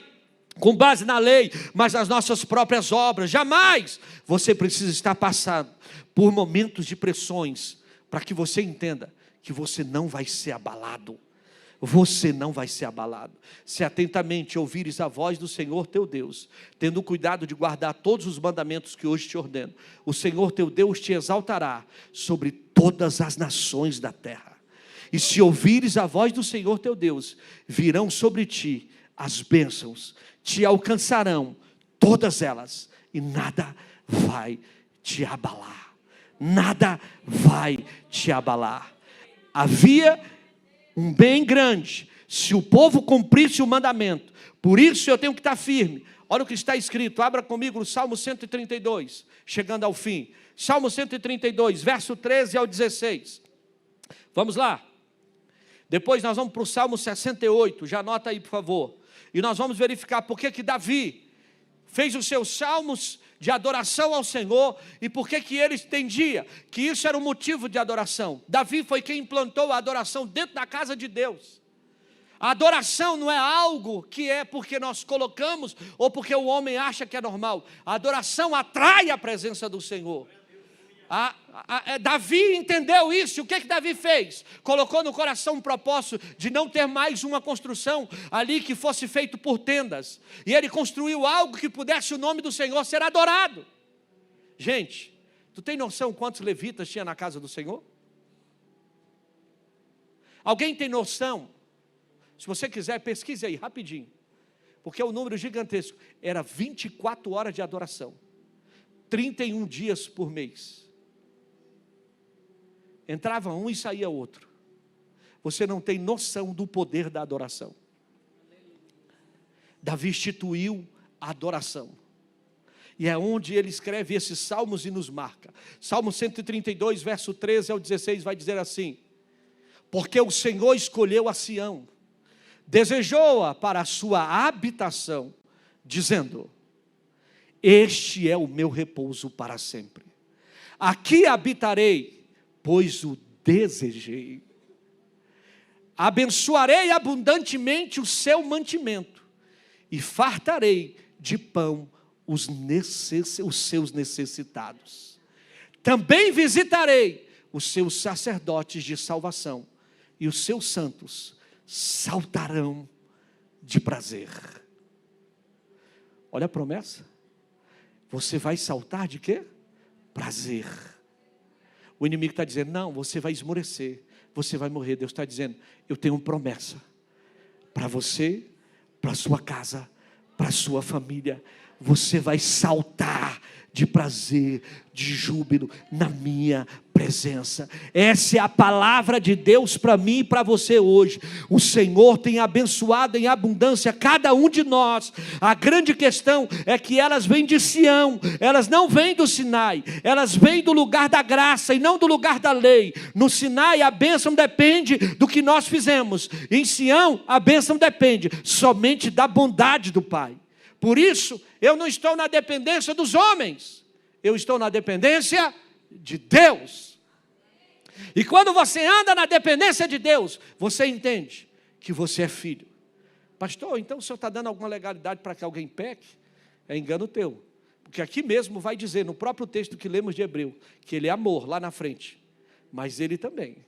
com base na lei, mas nas nossas próprias obras. Jamais. Você precisa estar passando por momentos de pressões, para que você entenda que você não vai ser abalado. Você não vai ser abalado. Se atentamente ouvires a voz do Senhor teu Deus, tendo cuidado de guardar todos os mandamentos que hoje te ordeno, o Senhor teu Deus te exaltará sobre todas as nações da terra. E se ouvires a voz do Senhor teu Deus, virão sobre ti as bênçãos, te alcançarão todas elas, e nada vai te abalar. Nada vai te abalar. Havia um bem grande, se o povo cumprisse o mandamento. Por isso eu tenho que estar firme. Olha o que está escrito, abra comigo no Salmo 132, chegando ao fim. Salmo 132, verso 13 ao 16. Vamos lá. Depois nós vamos para o Salmo 68, já anota aí por favor. E nós vamos verificar por que Davi fez os seus salmos de adoração ao Senhor, e por que ele entendia que isso era um motivo de adoração. Davi foi quem implantou a adoração dentro da casa de Deus. A adoração não é algo que é porque nós colocamos, ou porque o homem acha que é normal. A adoração atrai a presença do Senhor. Davi entendeu isso. O que Davi fez? Colocou no coração um propósito de não ter mais uma construção ali que fosse feito por tendas. E ele construiu algo que pudesse o nome do Senhor ser adorado. Gente, tu tem noção quantos levitas tinha na casa do Senhor? Alguém tem noção? Se você quiser, pesquise aí rapidinho. Porque é um número gigantesco. Era 24 horas de adoração. 31 dias por mês. Entrava um e saía outro. Você não tem noção do poder da adoração. Davi instituiu a adoração. E é onde ele escreve esses salmos e nos marca. Salmo 132, verso 13 ao 16 vai dizer assim: porque o Senhor escolheu a Sião, desejou-a para a sua habitação, dizendo: este é o meu repouso para sempre. Aqui habitarei, pois o desejei. Abençoarei abundantemente o seu mantimento, e fartarei de pão os seus necessitados. Também visitarei os seus sacerdotes de salvação, e os seus santos saltarão de prazer. Olha a promessa. Você vai saltar de quê? Prazer. O inimigo está dizendo: não, você vai esmorecer, você vai morrer. Deus está dizendo: eu tenho uma promessa para você, para a sua casa, para a sua família. Você vai saltar de prazer, de júbilo na minha presença. Essa é a palavra de Deus para mim e para você hoje. O Senhor tem abençoado em abundância cada um de nós. A grande questão é que elas vêm de Sião, elas não vêm do Sinai, elas vêm do lugar da graça e não do lugar da lei. No Sinai a bênção depende do que nós fizemos. Em Sião a bênção depende somente da bondade do Pai. Por isso, eu não estou na dependência dos homens, eu estou na dependência de Deus. E quando você anda na dependência de Deus, você entende que você é filho. Pastor, então o senhor está dando alguma legalidade para que alguém peque? É engano teu. Porque aqui mesmo vai dizer, no próprio texto que lemos de Hebreu, que ele é amor lá na frente, mas ele também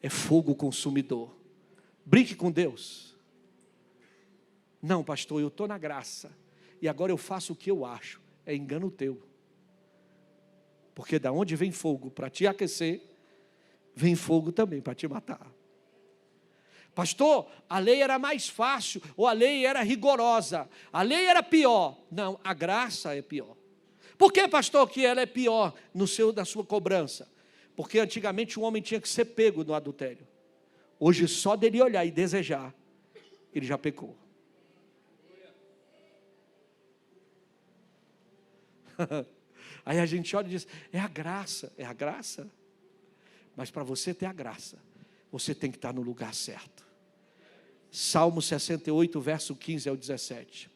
é fogo consumidor. Brinque com Deus. Não, pastor, eu estou na graça. E agora eu faço o que eu acho. É engano teu. Porque da onde vem fogo para te aquecer, vem fogo também para te matar. Pastor, a lei era mais fácil, ou a lei era rigorosa, a lei era pior. Não, a graça é pior. Por que, pastor, que ela é pior da sua cobrança? Porque antigamente o homem tinha que ser pego no adultério. Hoje só dele olhar e desejar, ele já pecou. Aí a gente olha e diz: é a graça. É a graça? Mas para você ter a graça, você tem que estar no lugar certo. Salmo 68, verso 15 ao 17.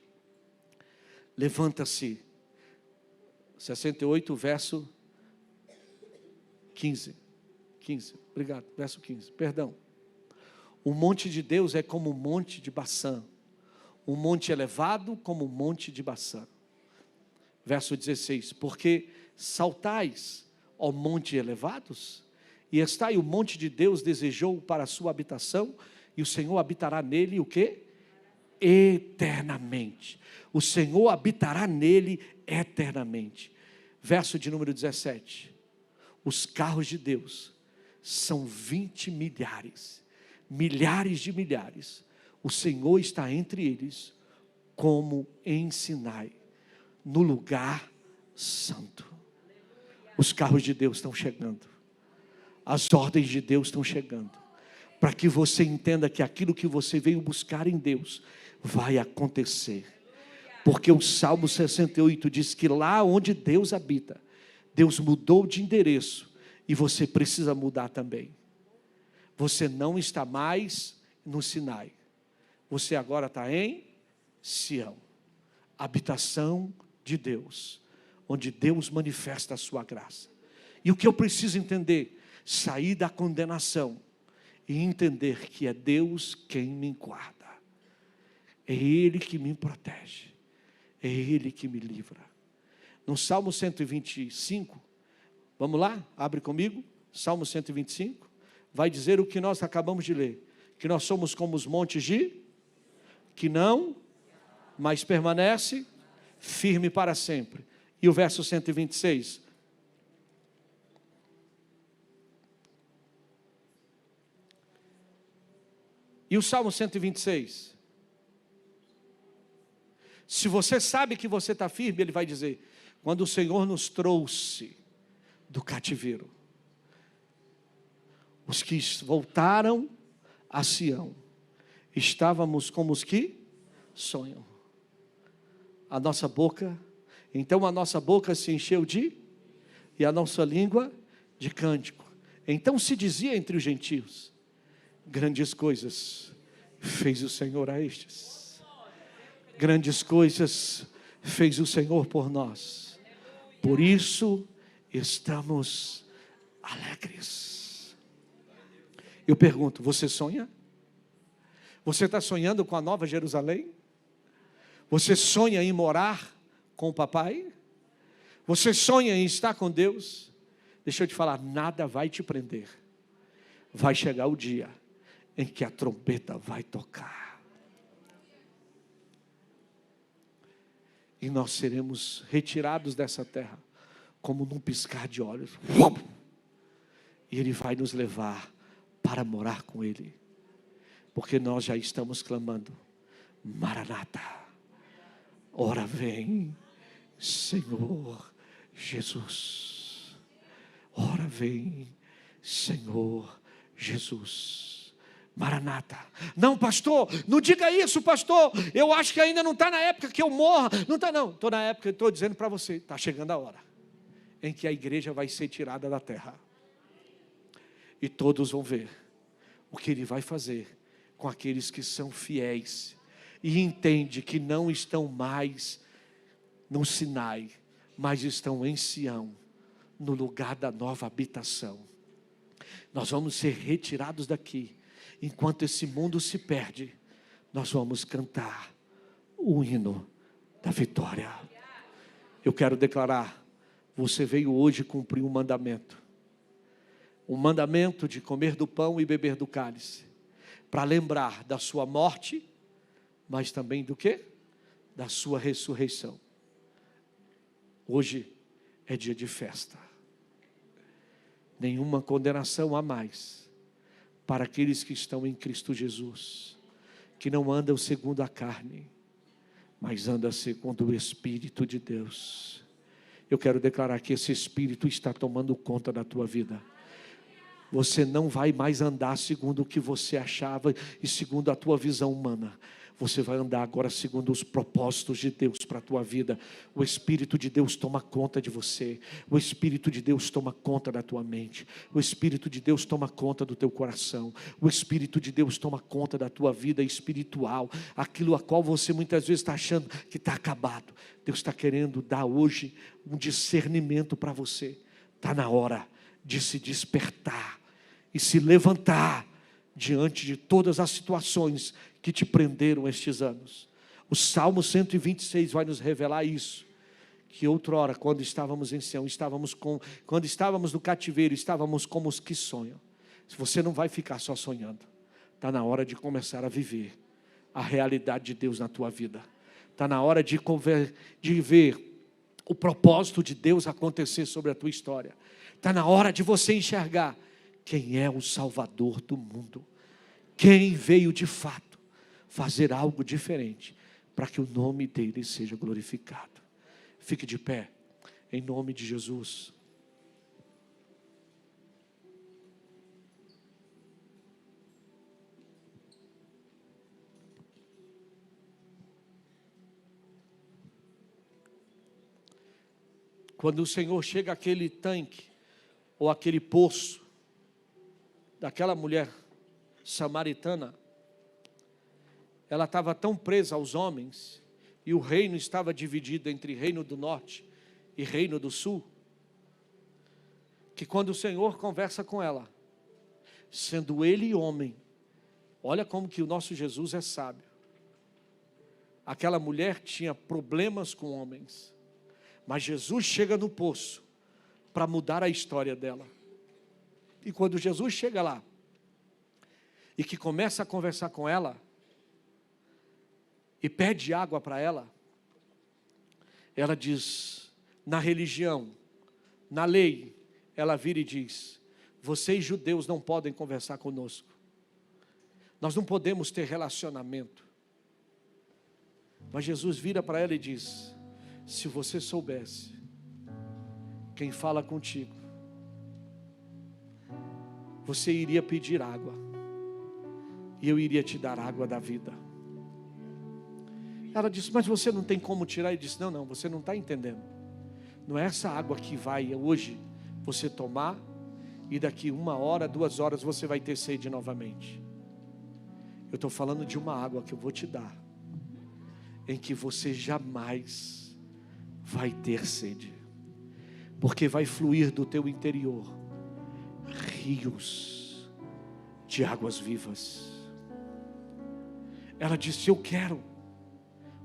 Levanta-se. 68, verso 15. Obrigado, verso 15, perdão. O monte de Deus é como o monte de Baçã, um monte elevado como o monte de Baçã. Verso 16, porque saltais, ó monte elevados, e estai o monte de Deus desejou para a sua habitação, e o Senhor habitará nele o quê? Eternamente. O Senhor habitará nele eternamente. Verso de número 17, os carros de Deus são 20 milhares, milhares de milhares. O Senhor está entre eles, como em Sinai, no lugar santo. Os carros de Deus estão chegando, as ordens de Deus estão chegando, para que você entenda que aquilo que você veio buscar em Deus vai acontecer. Porque o Salmo 68 diz que lá onde Deus habita, Deus mudou de endereço, e você precisa mudar também. Você não está mais no Sinai, você agora está em Sião, habitação de Deus, onde Deus manifesta a sua graça. E o que eu preciso entender? Sair da condenação e entender que é Deus quem me guarda, é Ele que me protege, é Ele que me livra. No Salmo 125, Vamos lá? Abre comigo. Salmo 125. Vai dizer o que nós acabamos de ler. Que nós somos como os montes que não, mas permanece firme para sempre. E o verso 126. E o Salmo 126. Se você sabe que você está firme, ele vai dizer: quando o Senhor nos trouxe do cativeiro, os que voltaram a Sião, estávamos como os que sonham. A nossa boca se encheu e a nossa língua de cântico. Então se dizia entre os gentios: grandes coisas fez o Senhor a estes. Grandes coisas fez o Senhor por nós. Por isso estamos alegres. Eu pergunto, você sonha? Você está sonhando com a nova Jerusalém? Você sonha em morar com o papai? Você sonha em estar com Deus? Deixa eu te falar, nada vai te prender. Vai chegar o dia em que a trombeta vai tocar. E nós seremos retirados dessa terra, como num piscar de olhos. E Ele vai nos levar para morar com Ele. Porque nós já estamos clamando: Maranata, ora vem, Senhor Jesus. Ora vem, Senhor Jesus. Maranata. Não, pastor, não diga isso, pastor. Eu acho que ainda não está na época que eu morra. Não está, não. Estou na época, estou dizendo para você, está chegando a hora em que a igreja vai ser tirada da terra. E todos vão ver o que Ele vai fazer com aqueles que são fiéis e entende que não estão mais no Sinai, mas estão em Sião, no lugar da nova habitação. Nós vamos ser retirados daqui. Enquanto esse mundo se perde, nós vamos cantar o hino da vitória. Eu quero declarar: você veio hoje cumprir um mandamento. O mandamento de comer do pão e beber do cálice, para lembrar da sua morte, mas também do quê? Da sua ressurreição. Hoje é dia de festa. Nenhuma condenação há mais para aqueles que estão em Cristo Jesus, que não andam segundo a carne, mas andam segundo o Espírito de Deus. Eu quero declarar que esse Espírito está tomando conta da tua vida. Você não vai mais andar segundo o que você achava e segundo a tua visão humana. Você vai andar agora segundo os propósitos de Deus para a tua vida. O Espírito de Deus toma conta de você. O Espírito de Deus toma conta da tua mente. O Espírito de Deus toma conta do teu coração. O Espírito de Deus toma conta da tua vida espiritual. Aquilo a qual você muitas vezes está achando que está acabado. Deus está querendo dar hoje um discernimento para você. Está na hora de se despertar e se levantar diante de todas as situações que te prenderam estes anos. O Salmo 126 vai nos revelar isso, que outrora, quando estávamos em Sião, quando estávamos no cativeiro, estávamos como os que sonham. Você não vai ficar só sonhando. Está na hora de começar a viver a realidade de Deus na tua vida. Está na hora de ver o propósito de Deus acontecer sobre a tua história. Está na hora de você enxergar quem é o Salvador do mundo. Quem veio de fato fazer algo diferente para que o nome dele seja glorificado. Fique de pé, em nome de Jesus. Quando o Senhor chega àquele tanque, ou aquele poço, daquela mulher samaritana, ela estava tão presa aos homens, e o reino estava dividido entre reino do norte e reino do sul, que quando o Senhor conversa com ela, sendo Ele homem, olha como que o nosso Jesus é sábio. Aquela mulher tinha problemas com homens, mas Jesus chega no poço, para mudar a história dela. E quando Jesus chega lá, e que começa a conversar com ela, e pede água para ela, ela diz, na religião, na lei, ela vira e diz, vocês judeus não podem conversar conosco. Nós não podemos ter relacionamento. Mas Jesus vira para ela e diz, se você soubesse quem fala contigo, você iria pedir água, e eu iria te dar água da vida. Ela disse, mas você não tem como tirar? Ele disse, não, você não está entendendo. Não é essa água que vai hoje você tomar, e daqui 1 hora, 2 horas você vai ter sede novamente. Eu estou falando de uma água que eu vou te dar, em que você jamais vai ter sede, porque vai fluir do teu interior rios de águas vivas. Ela disse, eu quero.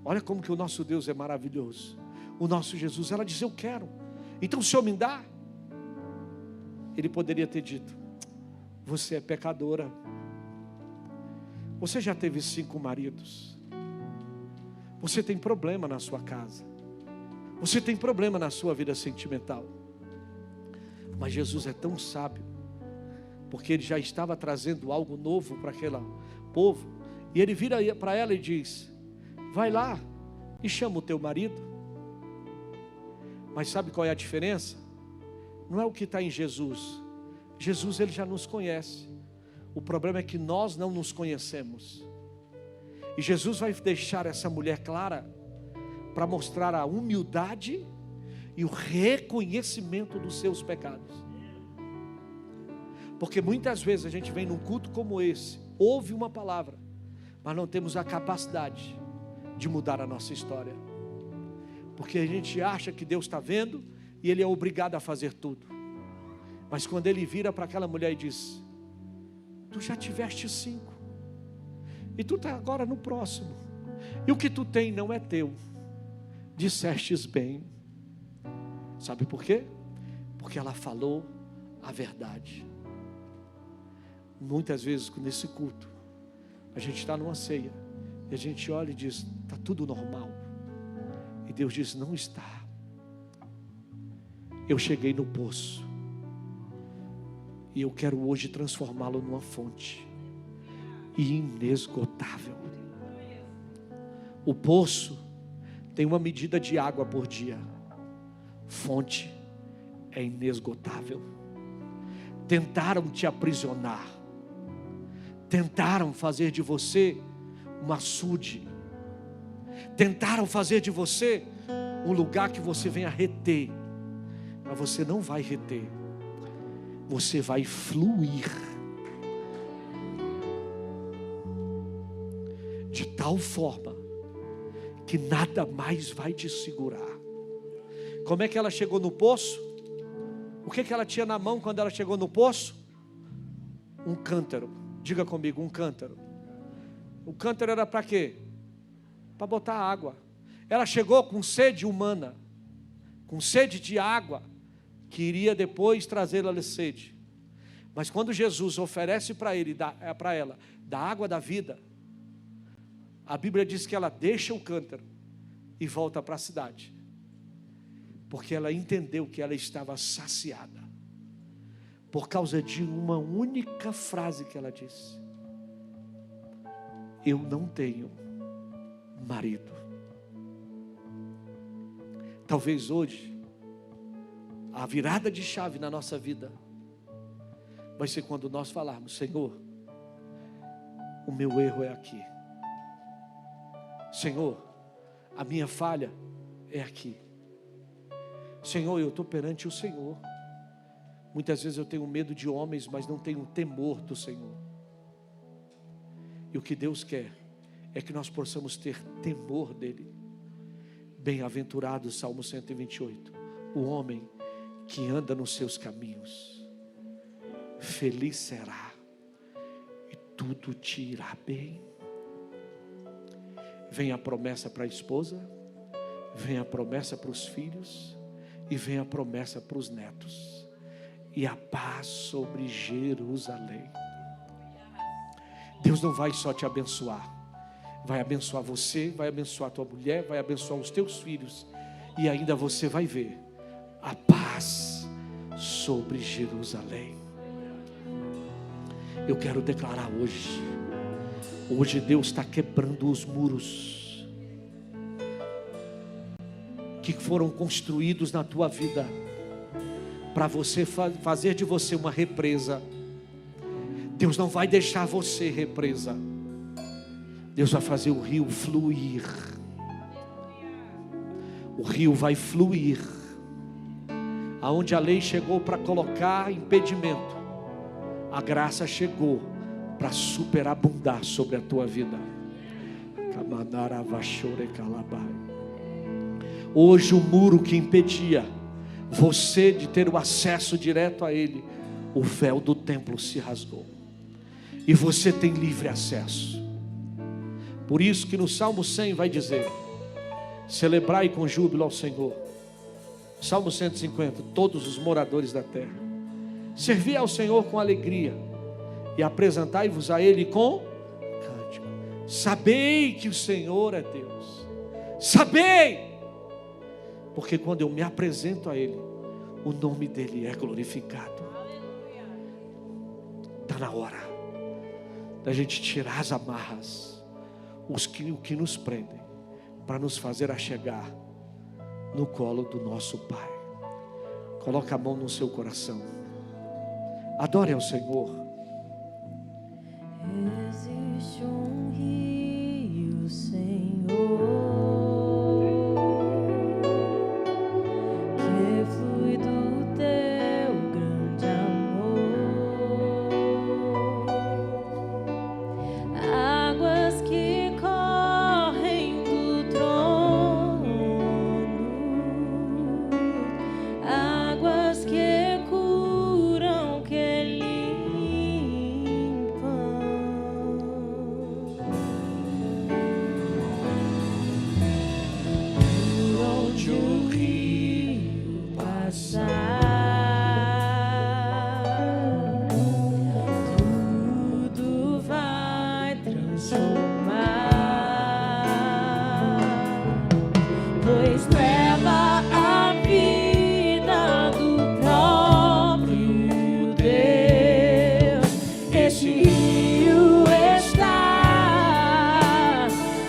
Olha como que o nosso Deus é maravilhoso, o nosso Jesus. Ela disse, eu quero. Então o Senhor me dá? Ele poderia ter dito, você é pecadora. Você já teve 5 maridos. Você tem problema na sua casa. Você tem problema na sua vida sentimental. Mas Jesus é tão sábio, porque Ele já estava trazendo algo novo para aquele povo. E Ele vira para ela e diz, vai lá e chama o teu marido. Mas sabe qual é a diferença? Não é o que está em Jesus. Jesus, Ele já nos conhece. O problema é que nós não nos conhecemos. E Jesus vai deixar essa mulher clara para mostrar a humildade e o reconhecimento dos seus pecados. Porque muitas vezes a gente vem num culto como esse, ouve uma palavra, mas não temos a capacidade de mudar a nossa história. Porque a gente acha que Deus está vendo e Ele é obrigado a fazer tudo. Mas quando Ele vira para aquela mulher e diz, tu já tiveste 5, e tu está agora no próximo, e o que tu tem não é teu, dissestes bem. Sabe por quê? Porque ela falou a verdade. Muitas vezes nesse culto, a gente está numa ceia, e a gente olha e diz, está tudo normal, e Deus diz, não está. Eu cheguei no poço, e eu quero hoje transformá-lo numa fonte inesgotável. O poço tem uma medida de água por dia. Fonte é inesgotável. Tentaram te aprisionar. Tentaram fazer de você um açude. Tentaram fazer de você um lugar que você venha reter. Mas você não vai reter. Você vai fluir. De tal forma que nada mais vai te segurar. Como é que ela chegou no poço? O que ela tinha na mão quando ela chegou no poço? Um cântaro. Diga comigo, um cântaro. O cântaro era para quê? Para botar água. Ela chegou com sede humana, com sede de água, que iria depois trazê-la sede. Mas quando Jesus oferece para ela da água da vida, a Bíblia diz que ela deixa o cântaro e volta para a cidade, porque ela entendeu que ela estava saciada, por causa de uma única frase que ela disse: eu não tenho marido. Talvez hoje a virada de chave na nossa vida vai ser quando nós falarmos: Senhor, o meu erro é aqui. Senhor, a minha falha é aqui. Senhor, eu estou perante o Senhor. Muitas vezes eu tenho medo de homens, mas não tenho temor do Senhor. E o que Deus quer é que nós possamos ter temor dEle. Bem-aventurado, Salmo 128, o homem que anda nos seus caminhos. Feliz será, e tudo te irá bem. Vem a promessa para a esposa, vem a promessa para os filhos, E vem a promessa para os netos. E a paz sobre Jerusalém. Deus não vai só te abençoar. Vai abençoar você, vai abençoar a tua mulher, vai abençoar os teus filhos. E ainda você vai ver a paz sobre Jerusalém. Eu quero declarar hoje. Hoje Deus está quebrando os muros que foram construídos na tua vida para você fazer de você uma represa. Deus não vai deixar você represa. Deus vai fazer o rio fluir. O rio vai fluir. Aonde a lei chegou para colocar impedimento, a graça chegou para superabundar sobre a tua vida. Hoje o muro que impedia você de ter o acesso direto a Ele, o véu do templo se rasgou. E você tem livre acesso. Por isso que no Salmo 100 vai dizer: celebrai com júbilo ao Senhor. Salmo 150, todos os moradores da terra, servi ao Senhor com alegria e apresentai-vos a Ele com cântico. Sabei que o Senhor é Deus. Sabei, porque quando eu me apresento a Ele, o nome dEle é glorificado. Está na hora da gente tirar as amarras, o que nos prendem, para nos fazer achegar no colo do nosso Pai. Coloca a mão no seu coração. Adore ao Senhor. Existe um rio, Senhor, que flui do teu grande amor, águas que correm do trono, águas que curam, que limpam. Por onde o rio passar, tudo vai transformar, pois leva a vida do próprio Deus. Este rio está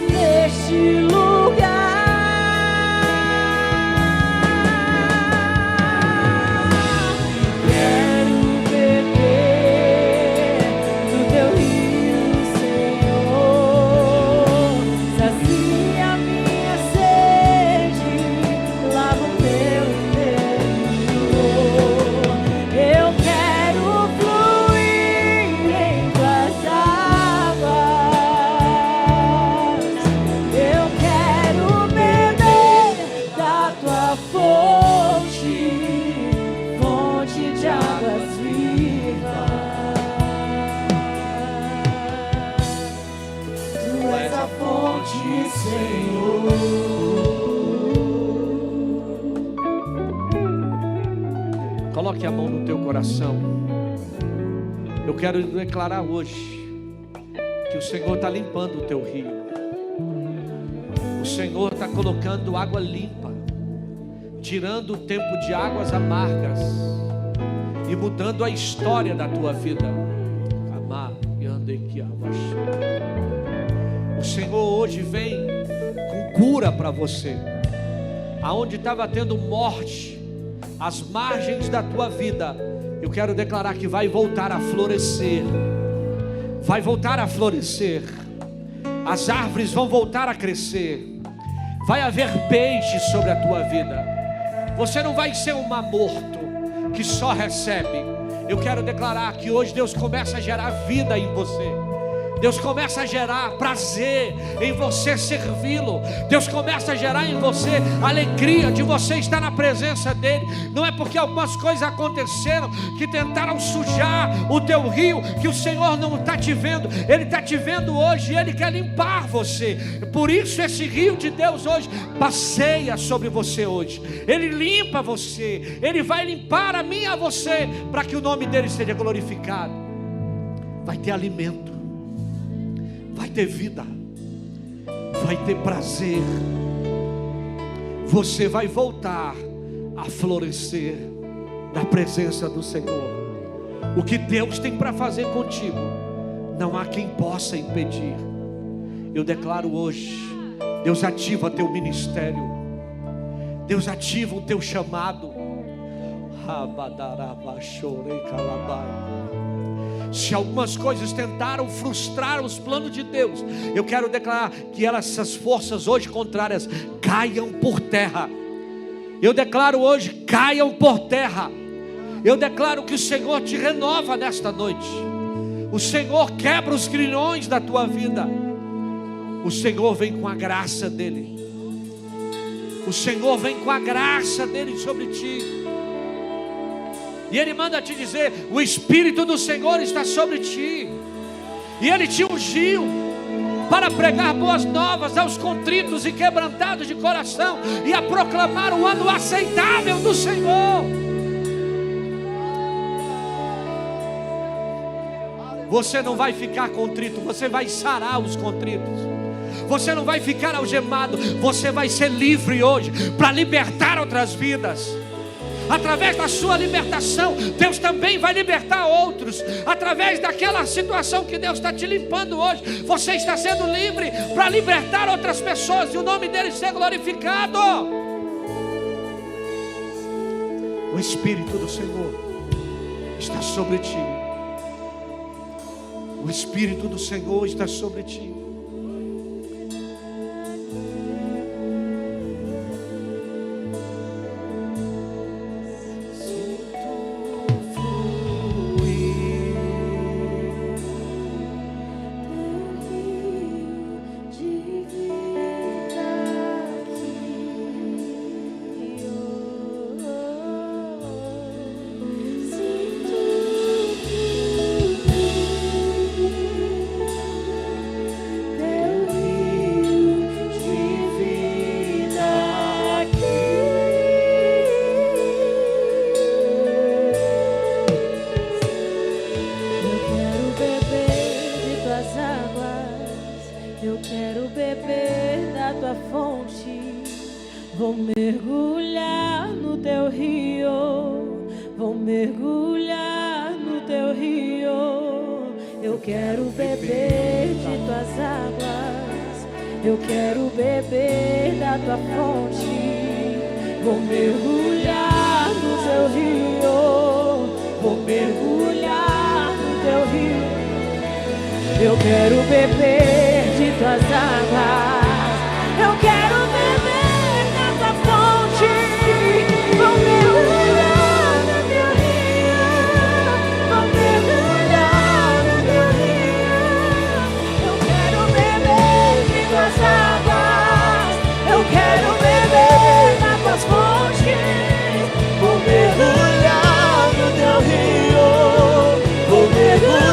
neste lugar. Quero beber do teu rio, Senhor. Sacia minha sede, lava o meu interior. Eu quero fluir em tuas águas. Eu quero beber da tua fonte, fonte de águas vivas. Tu és a fonte, Senhor. Coloque a mão no teu coração. Eu quero declarar hoje que o Senhor está limpando o teu rio. O Senhor está colocando água limpa, tirando o tempo de águas amargas e mudando a história da tua vida. O Senhor hoje vem com cura para você. Aonde estava tendo morte, as margens da tua vida, eu quero declarar que vai voltar a florescer. Vai voltar a florescer. As árvores vão voltar a crescer. Vai haver peixes sobre a tua vida. Você não vai ser um mar morto que só recebe. Eu quero declarar que hoje Deus começa a gerar vida em você. Deus começa a gerar prazer em você servi-lo. Deus começa a gerar em você alegria de você estar na presença dele. Não é porque algumas coisas aconteceram que tentaram sujar o teu rio que o Senhor não está te vendo. Ele está te vendo hoje e Ele quer limpar você. Por isso esse rio de Deus hoje passeia sobre você hoje. Ele limpa você. Ele vai limpar a mim e a você, para que o nome dele seja glorificado. Vai ter alimento, vai ter vida, vai ter prazer. Você vai voltar a florescer na presença do Senhor. O que Deus tem para fazer contigo, não há quem possa impedir. Eu declaro hoje, Deus ativa teu ministério, Deus ativa o teu chamado. Se algumas coisas tentaram frustrar os planos de Deus, eu quero declarar que essas forças hoje contrárias caiam por terra. Eu declaro hoje, caiam por terra. Eu declaro que o Senhor te renova nesta noite. O Senhor quebra os grilhões da tua vida. O Senhor vem com a graça dele. O Senhor vem com a graça dele sobre ti. E Ele manda te dizer: o Espírito do Senhor está sobre ti. E Ele te ungiu para pregar boas novas aos contritos e quebrantados de coração, e a proclamar o ano aceitável do Senhor. Você não vai ficar contrito, você vai sarar os contritos. Você não vai ficar algemado, você vai ser livre hoje para libertar outras vidas. Através da sua libertação, Deus também vai libertar outros. Através daquela situação que Deus está te limpando hoje, você está sendo livre para libertar outras pessoas e o nome dele ser glorificado. O Espírito do Senhor está sobre ti. O Espírito do Senhor está sobre ti. Vou mergulhar no teu rio, vou mergulhar no teu rio. Eu quero beber de tuas águas, eu quero beber da tua fonte. Vou mergulhar no teu rio, vou mergulhar no teu rio. Eu quero beber de tuas águas, eu quero beber da tua fonte. Vou mergulhar no teu rio, vou mergulhar no teu rio. Eu quero beber de tuas águas, eu quero beber das tuas fontes. Vou mergulhar no teu rio, vou mergulhar.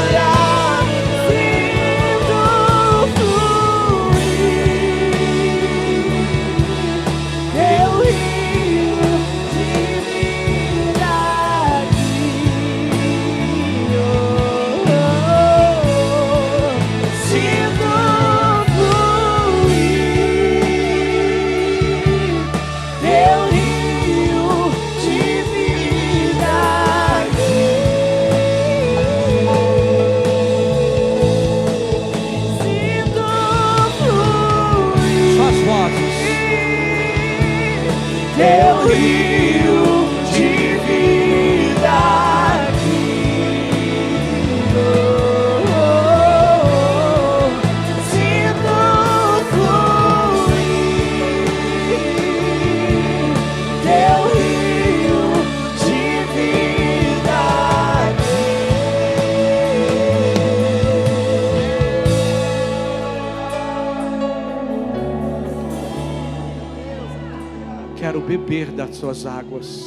quero beber das tuas águas.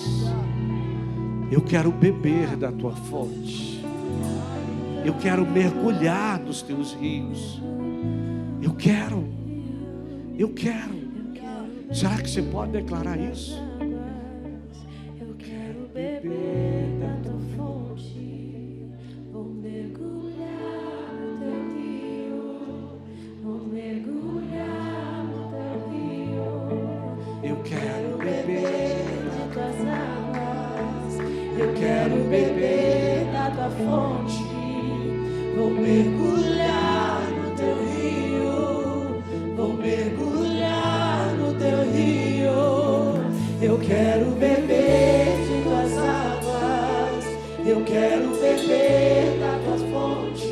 Eu quero beber da tua fonte. Eu quero mergulhar nos teus rios. Eu quero. Será que você pode declarar isso? Eu quero beber da tua fonte. Vou mergulhar no teu rio. Vou mergulhar no teu rio. Eu quero beber de tuas águas. Eu quero beber da tua fonte. Vou mergulhar no teu rio. Vou mergulhar no teu rio. Eu quero beber de tuas águas. Eu quero beber da tua fonte.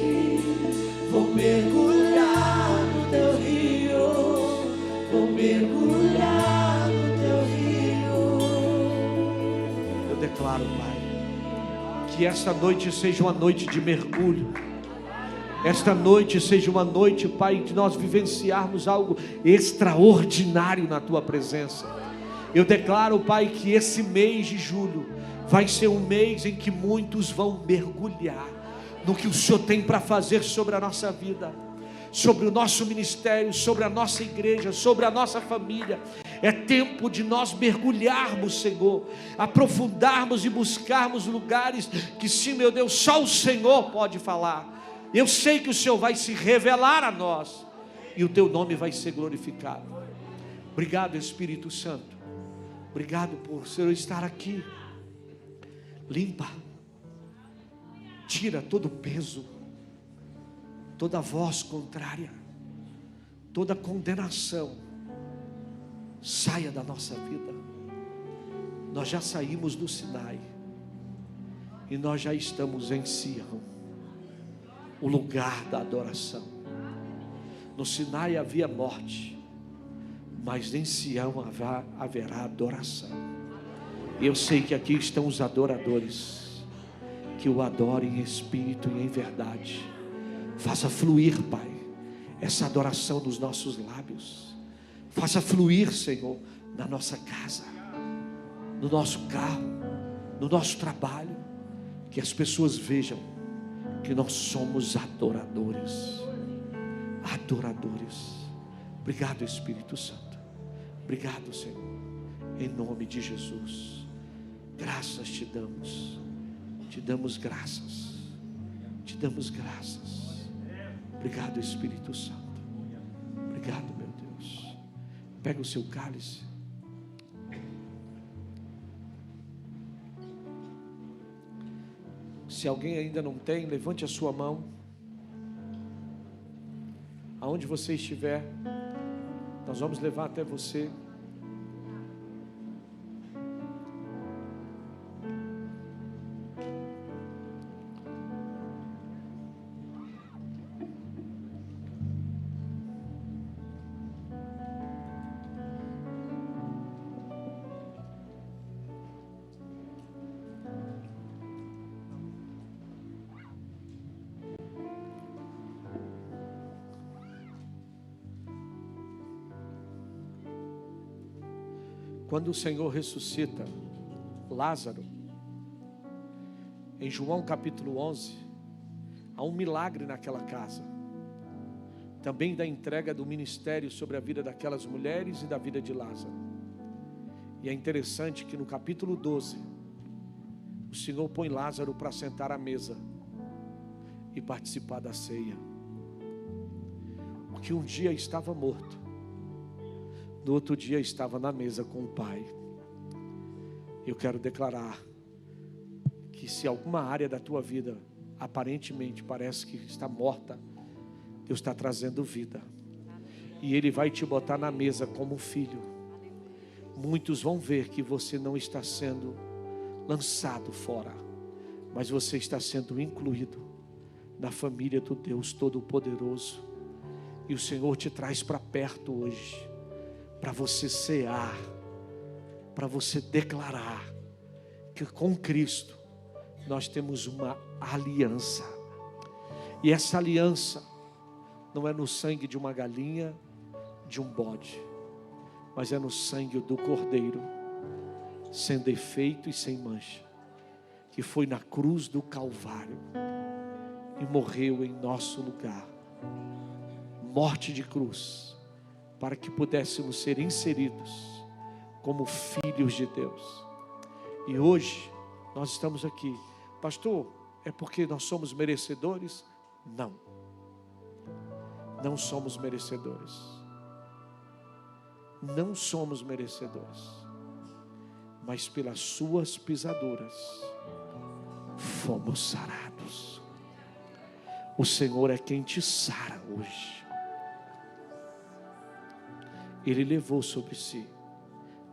Vou mergulhar no teu rio. Vou mergulhar no teu rio. Eu declaro, Pai, que esta noite seja uma noite de mergulho. Esta noite seja uma noite, Pai, de nós vivenciarmos algo extraordinário na Tua presença. Eu declaro, Pai, que esse mês de julho vai ser um mês em que muitos vão mergulhar no que o Senhor tem para fazer sobre a nossa vida, sobre o nosso ministério, sobre a nossa igreja, sobre a nossa família. É tempo de nós mergulharmos, Senhor, aprofundarmos e buscarmos lugares que, sim, meu Deus, só o Senhor pode falar. Eu sei que o Senhor vai se revelar a nós e o teu nome vai ser glorificado. Obrigado, Espírito Santo. Obrigado por o Senhor estar aqui. Limpa, tira todo o peso, toda voz contrária, toda condenação, saia da nossa vida. Nós já saímos do Sinai e nós já estamos em Sião, o lugar da adoração. No Sinai havia morte, mas em Sião haverá adoração. E eu sei que aqui estão os adoradores, que o adorem em espírito e em verdade. Faça fluir, Pai, essa adoração nos nossos lábios. Faça fluir, Senhor, na nossa casa, no nosso carro, no nosso trabalho. Que as pessoas vejam que nós somos adoradores. Adoradores. Obrigado, Espírito Santo. Obrigado, Senhor. Em nome de Jesus. Graças te damos. Te damos graças. Te damos graças. Obrigado, Espírito Santo. Obrigado, meu Deus. Pega o seu cálice. Se alguém ainda não tem, levante a sua mão. Aonde você estiver, nós vamos levar até você. Quando o Senhor ressuscita Lázaro, em João capítulo 11, há um milagre naquela casa, também da entrega do ministério sobre a vida daquelas mulheres e da vida de Lázaro. E é interessante que no capítulo 12, o Senhor põe Lázaro para sentar à mesa e participar da ceia. O que um dia estava morto, no outro dia estava na mesa com o Pai. Eu quero declarar que se alguma área da tua vida aparentemente parece que está morta, Deus está trazendo vida. E Ele vai te botar na mesa como filho. Muitos vão ver que você não está sendo lançado fora, mas você está sendo incluído na família do Deus Todo-Poderoso. E o Senhor te traz para perto hoje, para você cear, para você declarar que com Cristo nós temos uma aliança. E essa aliança não é no sangue de uma galinha, de um bode, mas é no sangue do Cordeiro, sem defeito e sem mancha, que foi na cruz do Calvário e morreu em nosso lugar. Morte de cruz, para que pudéssemos ser inseridos como filhos de Deus. E hoje nós estamos aqui. Pastor, é porque nós somos merecedores? Não. Não somos merecedores. Não somos merecedores. Mas pelas suas pisaduras fomos sarados. O Senhor é quem te sara hoje. Ele levou sobre si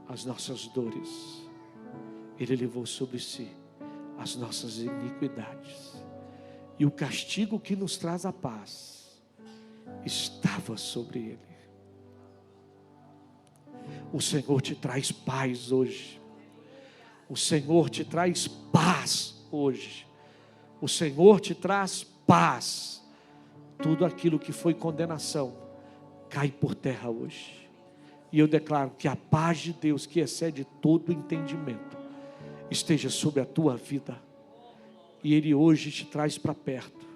as nossas dores. Ele levou sobre si as nossas iniquidades. E o castigo que nos traz a paz estava sobre ele. O Senhor te traz paz hoje. O Senhor te traz paz hoje. O Senhor te traz paz. Tudo aquilo que foi condenação cai por terra hoje. E eu declaro que a paz de Deus, que excede todo entendimento, esteja sobre a tua vida. E Ele hoje te traz para perto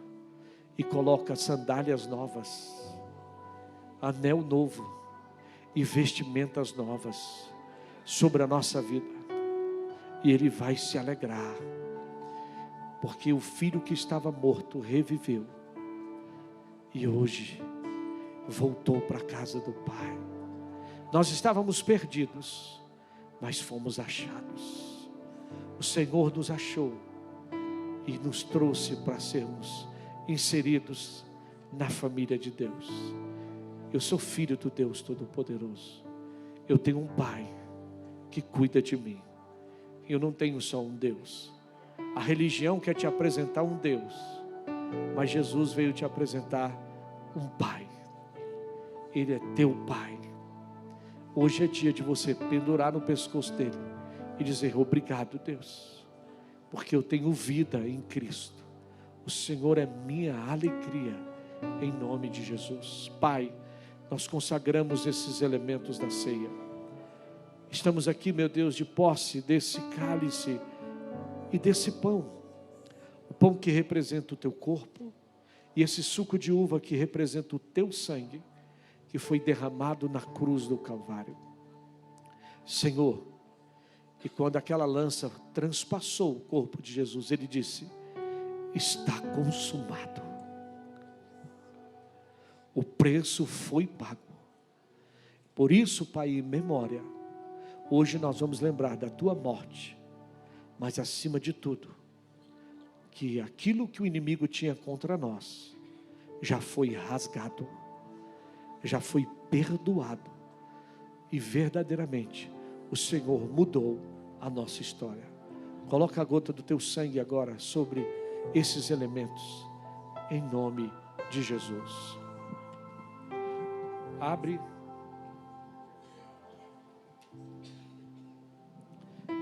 e coloca sandálias novas, anel novo e vestimentas novas sobre a nossa vida. E Ele vai se alegrar, porque o filho que estava morto reviveu e hoje voltou para a casa do Pai. Nós estávamos perdidos, mas fomos achados. O Senhor nos achou e nos trouxe para sermos inseridos na família de Deus. Eu sou filho do Deus Todo-Poderoso. Eu tenho um Pai que cuida de mim. Eu não tenho só um Deus. A religião quer te apresentar um Deus, mas Jesus veio te apresentar um Pai. Ele é teu Pai. Hoje é dia de você pendurar no pescoço dele e dizer: obrigado, Deus, porque eu tenho vida em Cristo. O Senhor é minha alegria, em nome de Jesus. Pai, nós consagramos esses elementos da ceia. Estamos aqui, meu Deus, de posse desse cálice e desse pão. O pão que representa o teu corpo e esse suco de uva que representa o teu sangue, que foi derramado na cruz do Calvário. Senhor, e quando aquela lança transpassou o corpo de Jesus, Ele disse: está consumado. O preço foi pago. Por isso, Pai, em memória, hoje nós vamos lembrar da tua morte, mas acima de tudo, que aquilo que o inimigo tinha contra nós já foi rasgado, já foi perdoado, e verdadeiramente o Senhor mudou a nossa história. Coloca a gota do teu sangue agora sobre esses elementos, em nome de Jesus. Abre,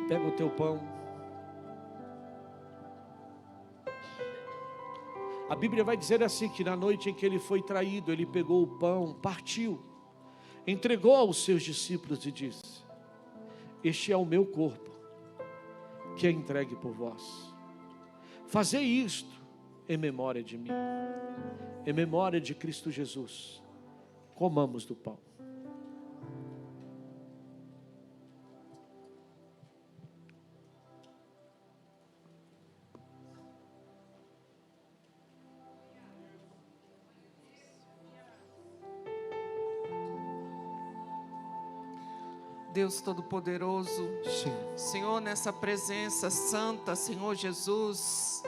pega o teu pão. A Bíblia vai dizer assim, que na noite em que ele foi traído, ele pegou o pão, partiu, entregou aos seus discípulos e disse: este é o meu corpo, que é entregue por vós. Fazei isto em memória de mim. Em memória de Cristo Jesus, comamos do pão. Deus Todo-Poderoso, Sim. Senhor, nessa presença santa, Senhor Jesus,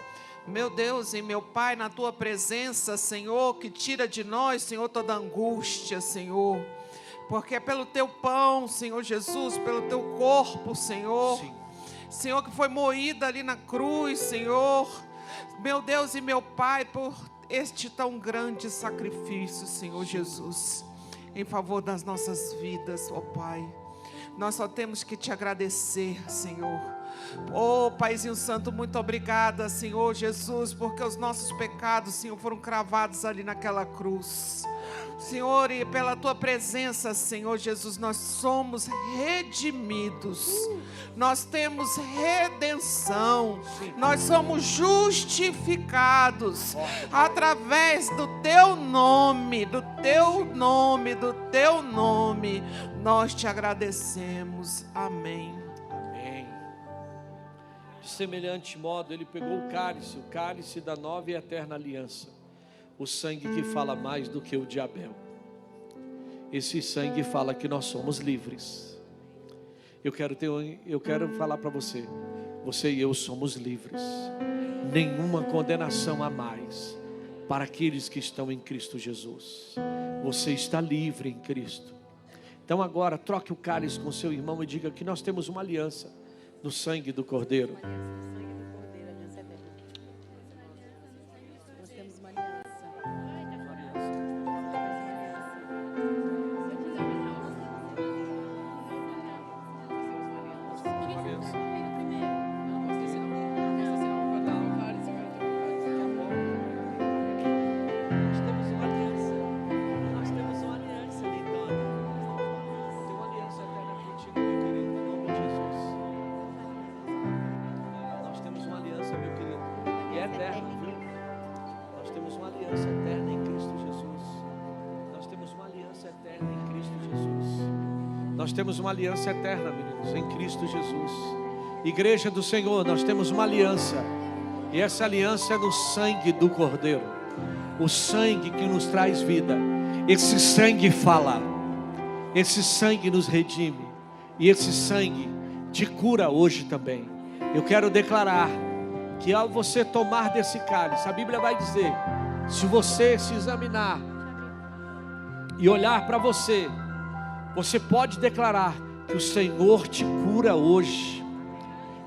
meu Deus e meu Pai, na tua presença, Senhor, que tira de nós, Senhor, toda angústia, Senhor, porque é pelo teu pão, Senhor Jesus, pelo teu corpo, Senhor, Sim. Senhor, que foi moído ali na cruz, Senhor, meu Deus e meu Pai, por este tão grande sacrifício, Senhor Jesus, em favor das nossas vidas, ó Pai. Nós só temos que te agradecer, Senhor. Oh, Paizinho Santo, muito obrigada, Senhor Jesus, porque os nossos pecados, Senhor, foram cravados ali naquela cruz. Senhor, e pela tua presença, Senhor Jesus, nós somos redimidos, nós temos redenção, nós somos justificados através do teu nome, do teu nome, do teu nome. Nós te agradecemos. Amém. Amém. De semelhante modo, ele pegou o cálice da nova e eterna aliança. O sangue que fala mais do que o de Abel. Esse sangue fala que nós somos livres. Eu quero falar para você. Você e eu somos livres. Nenhuma condenação a mais para aqueles que estão em Cristo Jesus. Você está livre em Cristo. Então agora troque o cálice com seu irmão e diga que nós temos uma aliança no sangue do Cordeiro. Nós temos uma aliança eterna, meninos, em Cristo Jesus. Igreja do Senhor, nós temos uma aliança. E essa aliança é no sangue do Cordeiro. O sangue que nos traz vida. Esse sangue fala. Esse sangue nos redime. E esse sangue te cura hoje também. Eu quero declarar que ao você tomar desse cálice, a Bíblia vai dizer, se você se examinar e olhar para você, você pode declarar que o Senhor te cura hoje.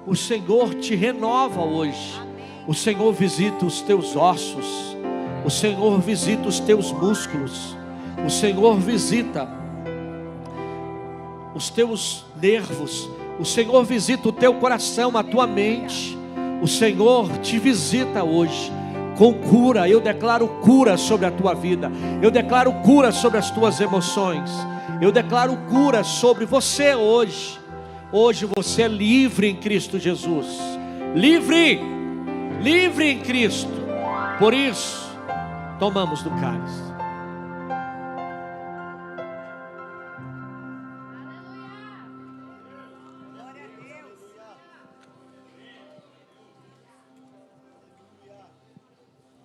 O Senhor te renova hoje. O Senhor visita os teus ossos. O Senhor visita os teus músculos. O Senhor visita os teus nervos. O Senhor visita o teu coração, a tua mente. O Senhor te visita hoje com cura. Eu declaro cura sobre a tua vida. Eu declaro cura sobre as tuas emoções. Eu declaro cura sobre você hoje. Hoje você é livre em Cristo Jesus. Livre! Livre em Cristo. Por isso, tomamos do cálice.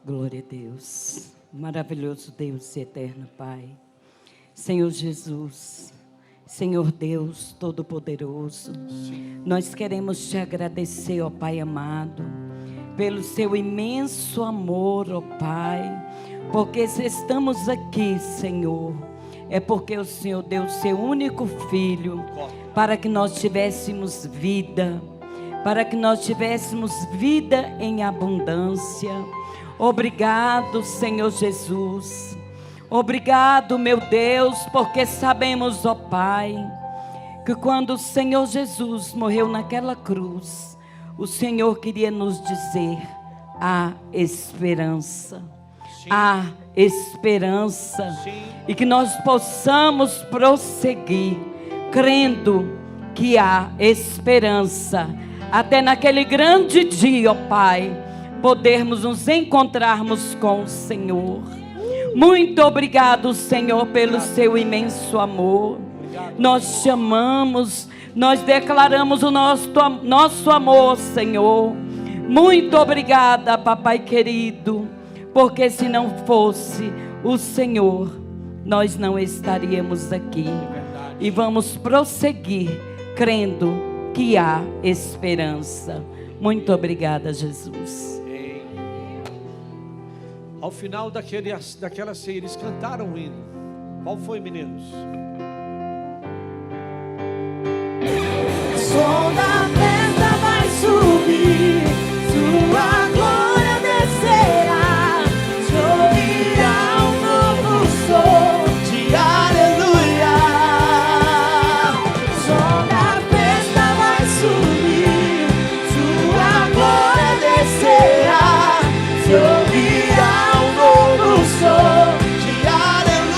Glória a Deus. Maravilhoso Deus e eterno Pai. Senhor Jesus, Senhor Deus Todo-Poderoso, nós queremos te agradecer, ó Pai amado, pelo seu imenso amor, ó Pai, porque se estamos aqui, Senhor, é porque o Senhor deu o seu único Filho, para que nós tivéssemos vida, para que nós tivéssemos vida em abundância. Obrigado, Senhor Jesus. Obrigado, meu Deus, porque sabemos, ó Pai, que quando o Senhor Jesus morreu naquela cruz, o Senhor queria nos dizer: há esperança, há esperança, e que nós possamos prosseguir, crendo que há esperança, até naquele grande dia, ó Pai, podermos nos encontrarmos com o Senhor. Muito obrigado, Senhor, pelo seu imenso amor. Nós te amamos, nós declaramos o nosso amor, Senhor. Muito obrigada, papai querido, porque se não fosse o Senhor, nós não estaríamos aqui. E vamos prosseguir, crendo que há esperança. Muito obrigada, Jesus. Ao final daquela ceia, eles cantaram um hino. Qual foi, meninos? O som da festa vai subir, sua glória descerá, se ouvirá um novo som de aleluia. O som da festa vai subir, sua glória descerá, se ouvirá um novo som de aleluia.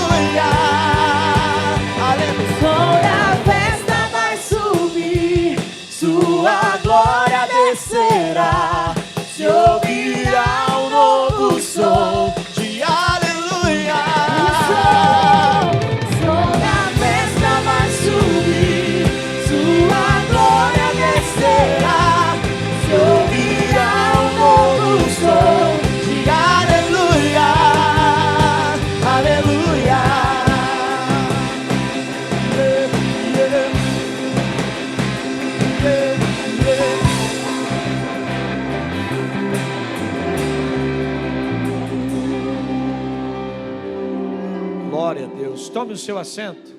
Glória a Deus. Tome o seu assento.